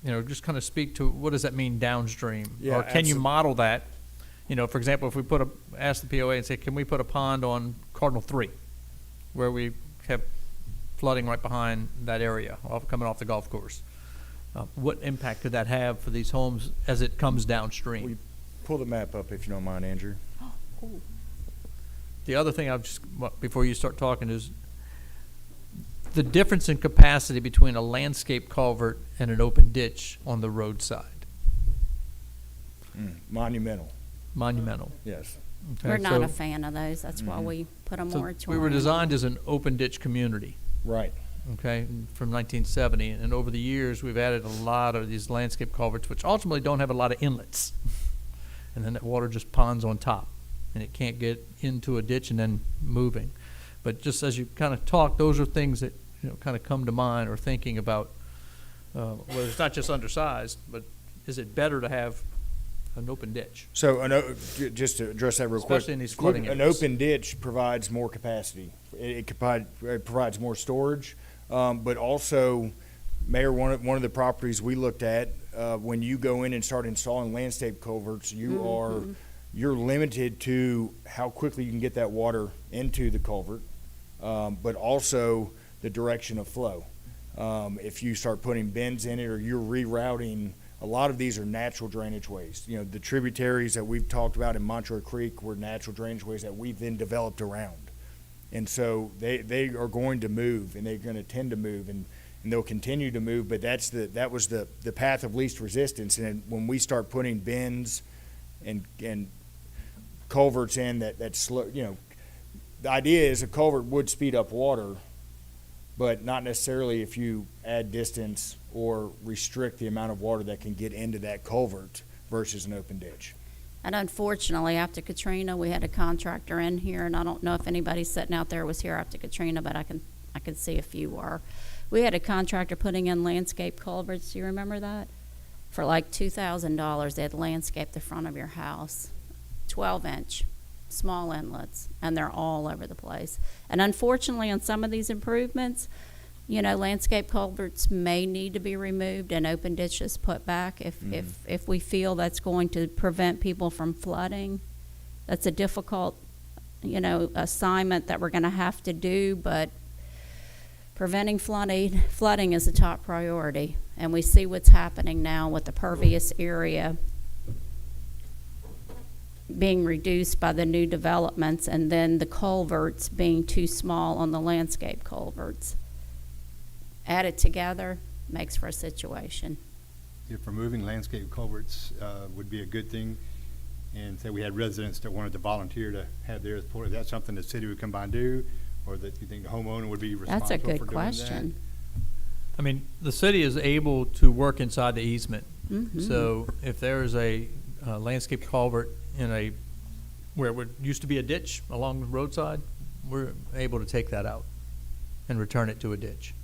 you know, just kind of speak to what does that mean downstream?
Yeah,
or can you model that? You know, for example, if we ask the POA and say, can we put a pond on Cardinal 3 where we have flooding right behind that area coming off the golf course? What impact could that have for these homes as it comes downstream?
Will you pull the map up if you don't mind, Andrew?
The other thing before you start talking is the difference in capacity between a landscape culvert and an open ditch on the roadside.
Monumental.
Monumental.
Yes.
Okay,
We're not
so-
a fan of those. That's why we put a
so
moratorium.
we were designed as an open ditch community,
Right.
okay, from 1970. And over the years, we've added a lot of these landscape culverts, which ultimately don't have a lot of inlets. And then that water just ponds on top, and it can't get into a ditch and then moving. But just as you kind of talk, those are things that, you know, kind of come to mind or thinking about, well, it's not just undersized, but is it better to have an open ditch?
So, just to address that real quick.
Especially in these flooding
An
areas.
open ditch provides more capacity. It provides more storage, but also, Mayor, one of the properties we looked at, when you go in and start installing landscape culverts, you're limited to how quickly you can get that water into the culvert, but also the direction of flow. If you start putting bends in it or you're rerouting, a lot of these are natural drainage ways. You know, the tributaries that we've talked about in Montreal Creek were natural drainage ways that we've then developed around. And so they are going to move, and they're going to tend to move, and they'll continue to move, but that was the path of least resistance. And when we start putting bends and culverts in that slow, you know, the idea is a culvert would speed up water, but not necessarily if you add distance or restrict the amount of water that can get into that culvert versus an open ditch.
And unfortunately, after Katrina, we had a contractor in here, and I don't know if anybody sitting out there was here after Katrina, but I can see a few were. We had a contractor putting in landscape culverts. Do you remember that? For like $2,000, they had landscaped the front of your house, 12-inch, small inlets, and they're all over the place. And unfortunately, on some of these improvements, you know, landscape culverts may need to be removed and open ditches put back if we feel that's going to prevent people from flooding. That's a difficult, you know, assignment that we're going to have to do, but preventing flooding is a top priority. And we see what's happening now with the pervious area being reduced by the new developments, and then the culverts being too small on the landscape culverts. Added together makes for a situation.
if removing landscape culverts would be a good thing, and say we had residents that wanted to volunteer to have theirs poured, is that something the city would come by and do, or that you think the homeowner would be responsible
That's a
for
good
doing
question.
I mean, the city is able to work inside the easement.
Mhm.
So if there is a landscape culvert where it used to be a ditch along the roadside, we're able to take that out and return it to a ditch.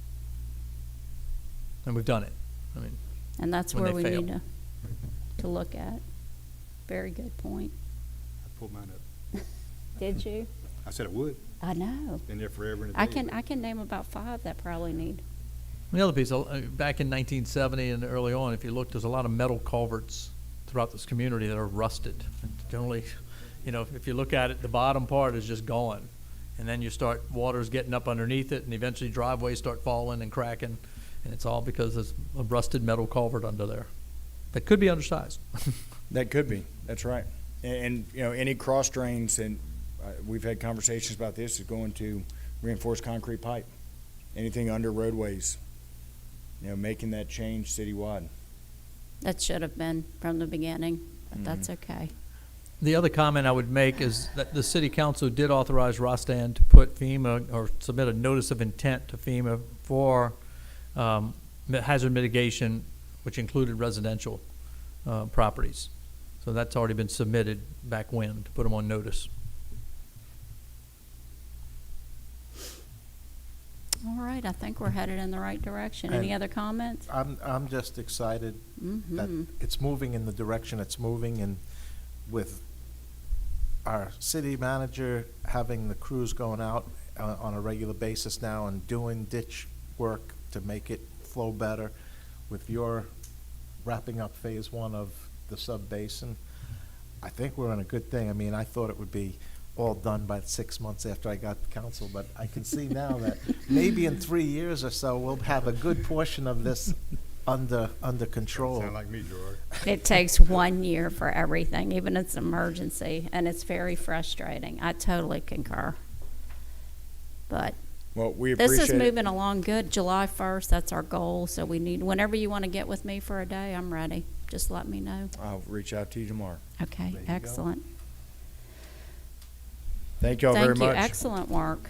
And we've done it. I mean,
And that's
when
where
they
we
fail.
need to look at. Very good point.
that? I pulled mine up.
Did you?
I said it would.
I know.
Been there forever and a
I
day,
can
but-
name about 5 that probably need.
the other piece, back in 1970 and early on, if you look, there's a lot of metal culverts throughout this community that are rusted. Generally, if you look at it, the bottom part is just gone. And then you start, water's getting up underneath it, and eventually driveways start falling and cracking. And it's all because there's a rusted metal culvert under there that could be undersized.
That could be, that's right. And any cross drains, and we've had conversations about this, is going to reinforced concrete pipe. Anything under roadways, making that change citywide.
That should have been from the beginning, but that's okay.
The other comment I would make is that the city council did authorize Rostan to put FEMA, or submit a notice of intent to FEMA for hazard mitigation, which included residential properties. So that's already been submitted back when, to put them on notice.
All right, I think we're headed in the right direction. Any
And
other comments?
I'm just excited that
Mhm.
it's moving in the direction it's moving, and with our city manager having the crews going out on a regular basis now and doing ditch work to make it flow better, with your wrapping up phase 1 of the sub-basin, I think we're on a good thing. I mean, I thought it would be all done by 6 months after I got council, but I can see now that maybe in 3 years or so, we'll have a good portion of this under control.
Sound like me, Gerard.
It takes 1 year for everything, even if it's an emergency, and it's very frustrating. I totally concur. But
Well, we
this
appreciate
is
it.
moving along good. July 1st, that's our goal. So whenever you want to get with me for a day, I'm ready. Just let me know.
I'll reach out to you tomorrow.
Okay,
There you go.
excellent.
Thank y'all very
Thank you.
much.
Excellent work.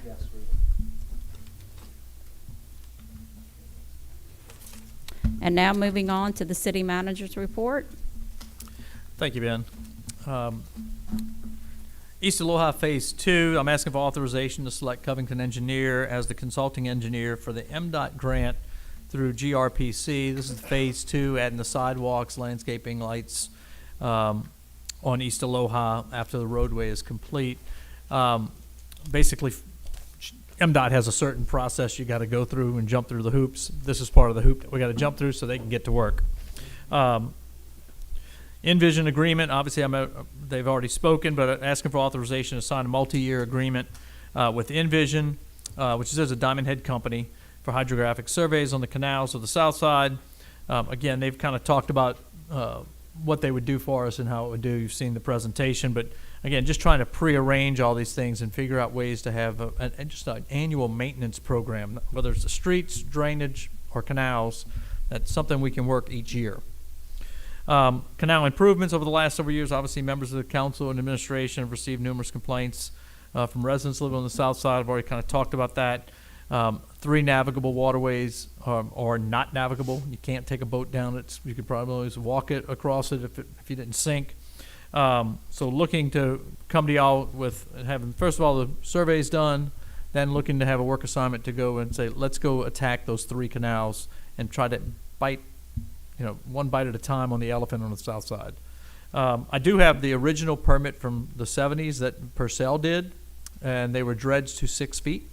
And now moving on to the city manager's report.
Thank you, Ben. East Aloha Phase 2, I'm asking for authorization to select Covington Engineer as the consulting engineer for the MDOT grant through GRPC. This is Phase 2, adding the sidewalks, landscaping, lights on East Aloha after the roadway is complete. Basically, MDOT has a certain process you got to go through and jump through the hoops. This is part of the hoop that we got to jump through so they can get to work. Envision agreement, obviously they've already spoken, but asking for authorization to sign a multi-year agreement with Envision, which is a Diamond Head company, for hydrographic surveys on the canals of the south side. Again, they've kind of talked about what they would do for us and how it would do. You've seen the presentation, but again, just trying to prearrange all these things and figure out ways to have just an annual maintenance program, whether it's the streets, drainage, or canals. That's something we can work each year. Canal Improvements, over the last several years, obviously members of the council and administration have received numerous complaints from residents living on the south side. I've already kind of talked about that. 3 navigable waterways are not navigable. You can't take a boat down it. You could probably always walk it across it if you didn't sink. So looking to come to y'all with having, first of all, the surveys done, then looking to have a work assignment to go and say, let's go attack those 3 canals and try to bite, one bite at a time on the elephant on the south side. I do have the original permit from the 70s that Purcell did, and they were dredged to 6 feet.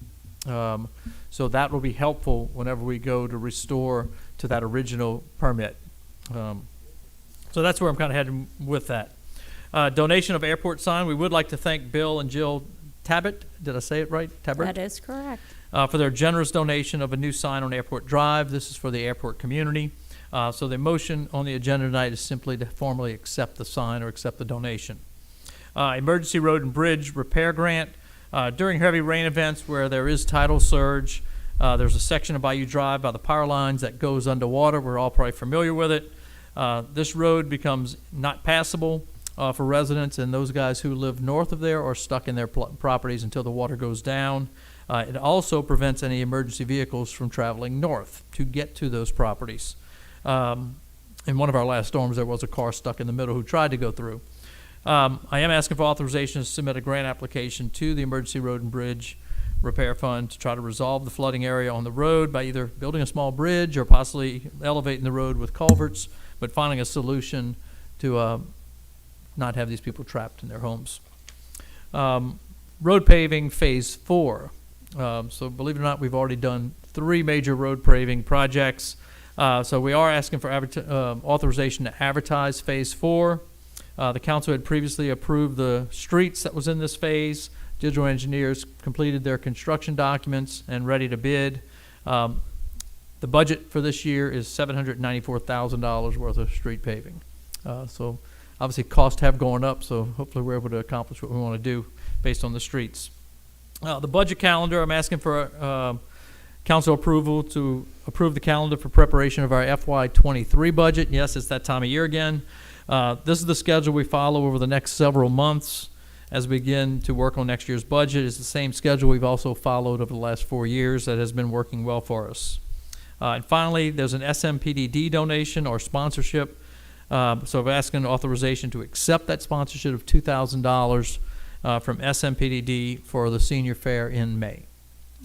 So that will be helpful whenever we go to restore to that original permit. So that's where I'm kind of heading with that. Donation of airport sign. We would like to thank Bill and Jill Tabbitt. Did I say it right? Tabbitt?
That is correct.
For their generous donation of a new sign on Airport Drive. This is for the airport community. So the motion on the agenda tonight is simply to formally accept the sign or accept the donation. Emergency road and bridge repair grant. During heavy rain events where there is tidal surge, there's a section of Bayou Drive by the power lines that goes underwater. We're all probably familiar with it. This road becomes not passable for residents, and those guys who live north of there are stuck in their properties until the water goes down. It also prevents any emergency vehicles from traveling north to get to those properties. In one of our last storms, there was a car stuck in the middle who tried to go through. I am asking for authorization to submit a grant application to the Emergency Road and Bridge Repair Fund to try to resolve the flooding area on the road by either building a small bridge or possibly elevating the road with culverts, but finding a solution to not have these people trapped in their homes. Road paving phase 4. So believe it or not, we've already done 3 major road paving projects. So we are asking for authorization to advertise phase 4. The council had previously approved the streets that was in this phase. Digital engineers completed their construction documents and ready to bid. The budget for this year is $794,000 worth of street paving. So obviously costs have gone up, so hopefully we're able to accomplish what we want to do based on the streets. The budget calendar, I'm asking for council approval to approve the calendar for preparation of our FY23 budget. Yes, it's that time of year again. This is the schedule we follow over the next several months as we begin to work on next year's budget. It's the same schedule we've also followed over the last 4 years that has been working well for us. And finally, there's an SMPDD donation or sponsorship. So I'm asking authorization to accept that sponsorship of $2,000 from SMPDD for the senior fair in May.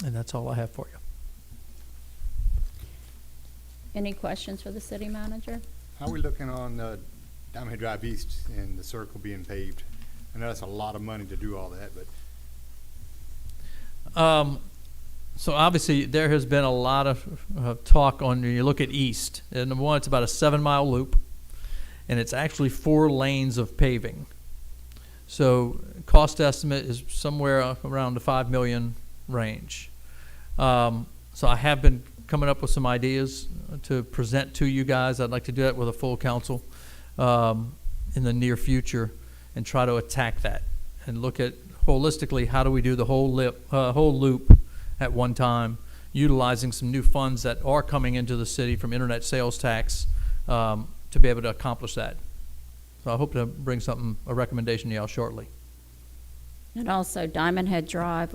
And that's all I have for you.
Any questions for the city manager?
How are we looking on Diamond Head Drive East and the circle being paved? I know that's a lot of money to do all that, but.
So obviously there has been a lot of talk on, when you look at east, and number one, it's about a 7-mile loop, and it's actually 4 lanes of paving. So cost estimate is somewhere around the $5 million range. So I have been coming up with some ideas to present to you guys. I'd like to do that with a full council in the near future and try to attack that and look at holistically how do we do the whole loop at one time, utilizing some new funds that are coming into the city from internet sales tax to be able to accomplish that. So I hope to bring a recommendation to y'all shortly.
And also Diamond Head Drive,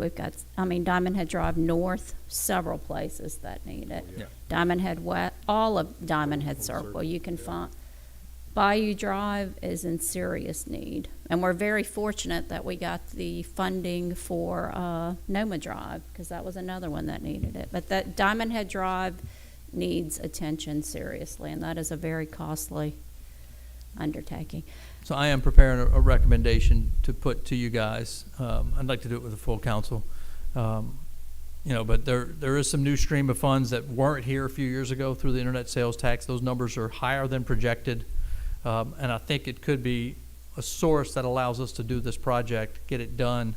Diamond Head Drive North, several places that need it.
Yeah.
Diamond Head West, all of Diamond Head Circle, you can find. Bayou Drive is in serious need. And we're very fortunate that we got the funding for Noma Drive, because that was another one that needed it. But that Diamond Head Drive needs attention seriously, and that is a very costly undertaking.
So I am preparing a recommendation to put to you guys. I'd like to do it with a full council. But there is some new stream of funds that weren't here a few years ago through the internet sales tax. Those numbers are higher than projected. And I think it could be a source that allows us to do this project, get it done,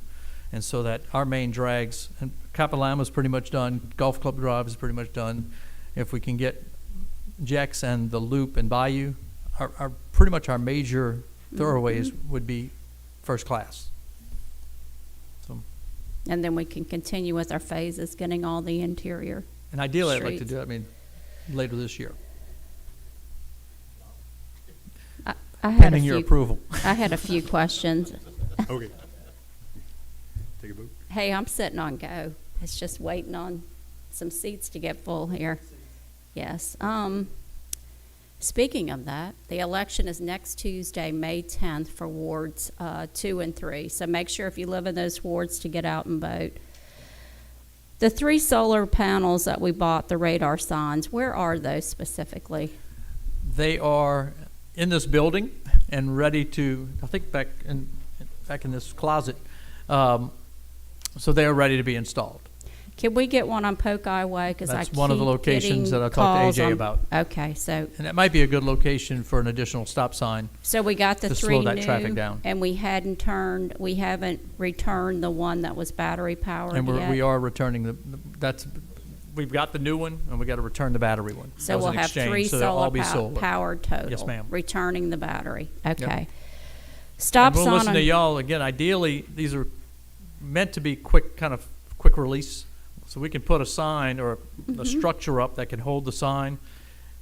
and so that our main drags, and Appalahama is pretty much done, Golf Club Drive is pretty much done. If we can get Jex and the Loop and Bayou, our pretty much our major thoroughways would be first class. So,
And then we can continue with our phases, getting all the interior.
and ideally, I'd like to
streets.
do it, later this year,
I had a
pending your
few,
approval.
I had a few questions.
Okay. Take a vote.
Hey, I'm sitting on go. It's just waiting on some seats to get full here. Yes. Speaking of that, the election is next Tuesday, May 10th, for wards 2 and 3. So make sure if you live in those wards to get out and vote. The 3 solar panels that we bought, the radar signs, where are those specifically?
They are in this building and ready to, I think back in this closet. So they are ready to be installed.
Can we get one on Pocoyo Way? Because
That's one of the locations that I talked to
calls
AJ
on-
about.
Okay, so
And that might be a good location for an additional stop sign.
we got the
To
3
slow that
new,
traffic down.
and we haven't returned the one that was battery powered
And
yet.
we are returning we've got the new one and we got to return the battery one. That
So
was
we'll
an
have
exchange,
3
so they'll all
solar
be solar.
powered total.
Yes, ma'am.
Returning the battery. Okay. Stop
And we'll
sign
listen
on.
to y'all again. Ideally, these are meant to be quick release. So we can put a sign or a structure up that can hold the sign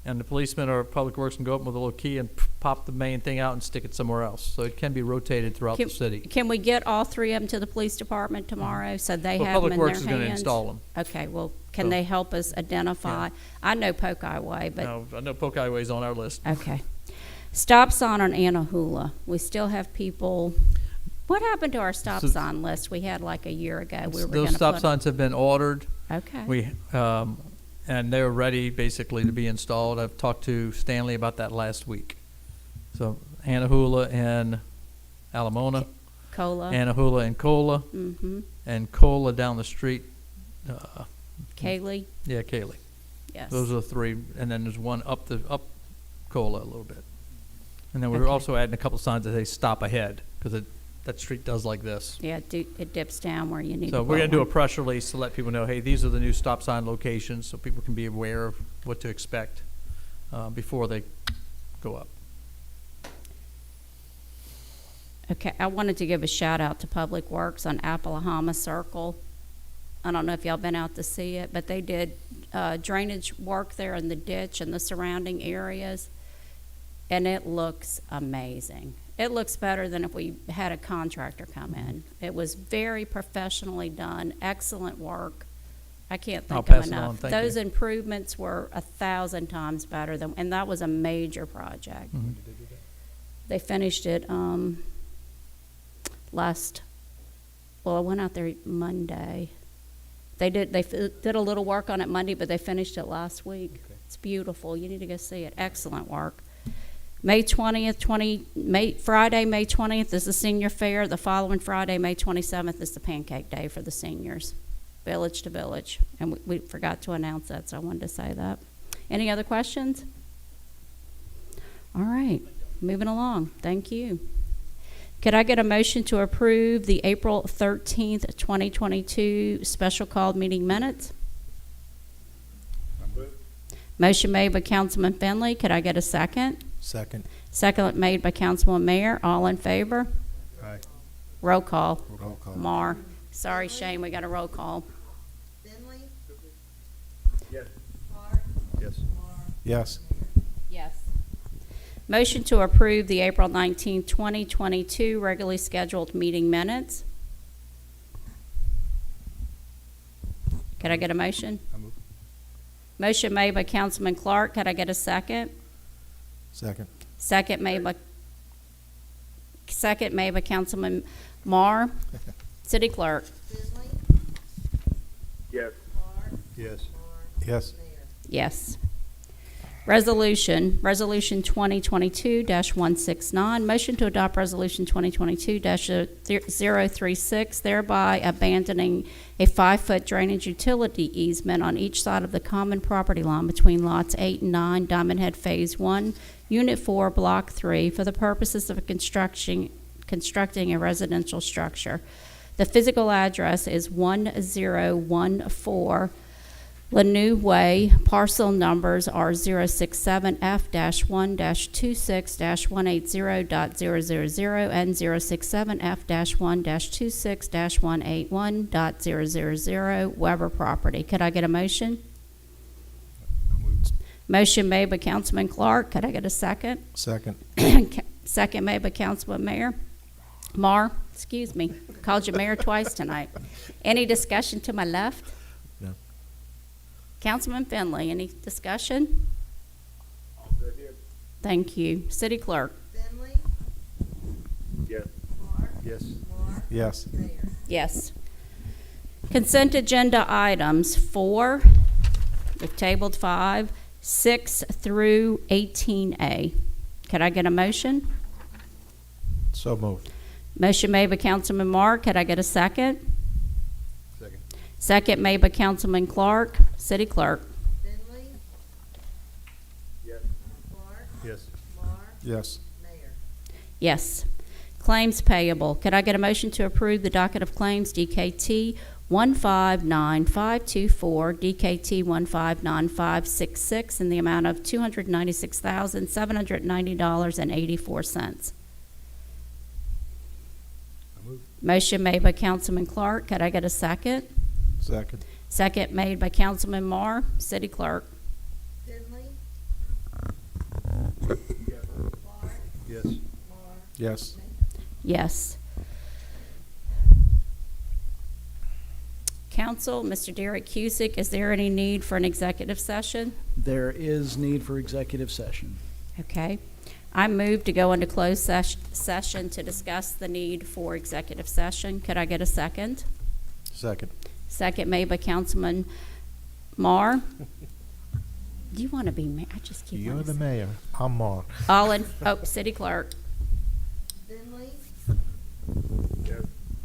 and the policeman or public works can go up with a little key and pop the main thing out and stick it somewhere else. So it can be rotated throughout the city.
Can we get all three of them to the police department tomorrow so they
Well,
have them
Public
in their
Works
hands?
is going to install them.
Okay, well, can
So-
they help us identify? I know Pokai Way, but,
No, I know Pokai Way's on our list.
okay. Stop sign on Anahula. We still have people, what happened to our stop
So-
sign list we had like a year ago? We were
Those
gonna
stop
put-
signs have been ordered.
Okay.
We, and they're ready basically to be installed. I've talked to Stanley about that last week. So Anahula and Alamona,
Cola.
Anahula and Cola,
Mm-hmm.
and Cola down the street.
Kaylee,
Yeah, Kaylee.
yes.
Those are the three, and then there's one up Cola a little bit. And then we're
Okay.
also adding a couple signs that say stop ahead, because that street does like this.
Yeah, it dips down where you need to
So we're
go
gonna do a
on.
press release to let people know, hey, these are the new stop sign locations, so people can be aware of what to expect before they go up.
Okay, I wanted to give a shout out to Public Works on Appalahama Circle. I don't know if y'all been out to see it, but they did drainage work there in the ditch and the surrounding areas, and it looks amazing. It looks better than if we had a contractor come in. It was very professionally done, excellent work. I can't
I'll
think of
pass it on,
enough.
thank
Those
you.
improvements were 1,000 times better than, and that was a major project.
Mhm.
They finished it I went out there Monday. They did a little work on it Monday, but they finished it last week. It's beautiful. You need to go see it. Excellent work. May 20th, Friday, May 20th is the senior fair. The following Friday, May 27th, is the pancake day for the seniors, village to village. And we forgot to announce that, so I wanted to say that. Any other questions? All right, moving along. Thank you. Could I get a motion to approve the April 13th, 2022 special called meeting minutes? Motion made by Councilman Finley. Could I get a second?
Second.
Second made by Councilman Mayor. All in favor?
Aye.
Roll call.
Roll call.
Mar. Sorry, Shane, we got a roll call.
Finley?
Yes.
Clark?
Yes.
Yes.
Yes. Motion to approve the April 19th, 2022 regularly scheduled meeting minutes. Could I get a motion?
I move.
Motion made by Councilman Clark. Could I get a second?
Second.
Second made by Councilman Marr. City Clerk.
Finley?
Yes.
Clark?
Yes.
Yes.
Mayor?
Yes. Resolution 2022-169. Motion to adopt Resolution 2022-036, thereby abandoning a 5-foot drainage utility easement on each side of the common property line between lots 8 and 9, Diamond Head Phase 1, Unit 4, Block 3, for the purposes of constructing a residential structure. The physical address is 1014 Lanew Way. Parcel numbers are 067F-1-26-180.000 and 067F-1-26-181.000 Weber property. Could I get a motion?
I move.
Motion made by Councilman Clark. Could I get a second?
Second.
Second made by Councilman Marr. Excuse me. Called you mayor twice tonight. Any discussion to my left?
No.
Councilman Finley, any discussion? Thank you. City Clerk.
Finley?
Yes.
Clark?
Yes.
Mark?
Yes.
Mayor?
Yes. Consent agenda items 4, we've tabled 5, 6 through 18A. Could I get a motion?
So moved.
Motion made by Councilman Mark. Could I get a second?
Second.
Second made by Councilman Clark. City Clerk.
Finley?
Yes.
Clark?
Yes.
Mark?
Yes.
Mayor?
Yes. Claims payable. Could I get a motion to approve the docket of claims DKT 159524, DKT 159566 in the amount of $296,790.84?
I move.
Motion made by Councilman Clark. Could I get a second?
Second.
Second made by Councilman Marr. City Clerk.
Finley?
Yes.
Yes.
Yes. Council, Mr. Derek Cusick, is there any need for an executive session?
There is need for executive session.
Okay. I move to go into closed session to discuss the need for executive session. Could I get a second?
Second.
Second made by Councilman Marr. Do you want to be mayor? I just keep
You're
wanting
the
to
mayor. I'm Mark.
all in, oh, city clerk.
Finley,
Yes.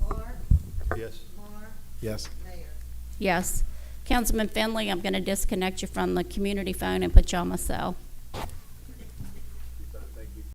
Clark,
Yes.
Marr,
Yes.
Mayor.
Yes. Councilman Finley, I'm going to disconnect you from the community phone and put you on my cell.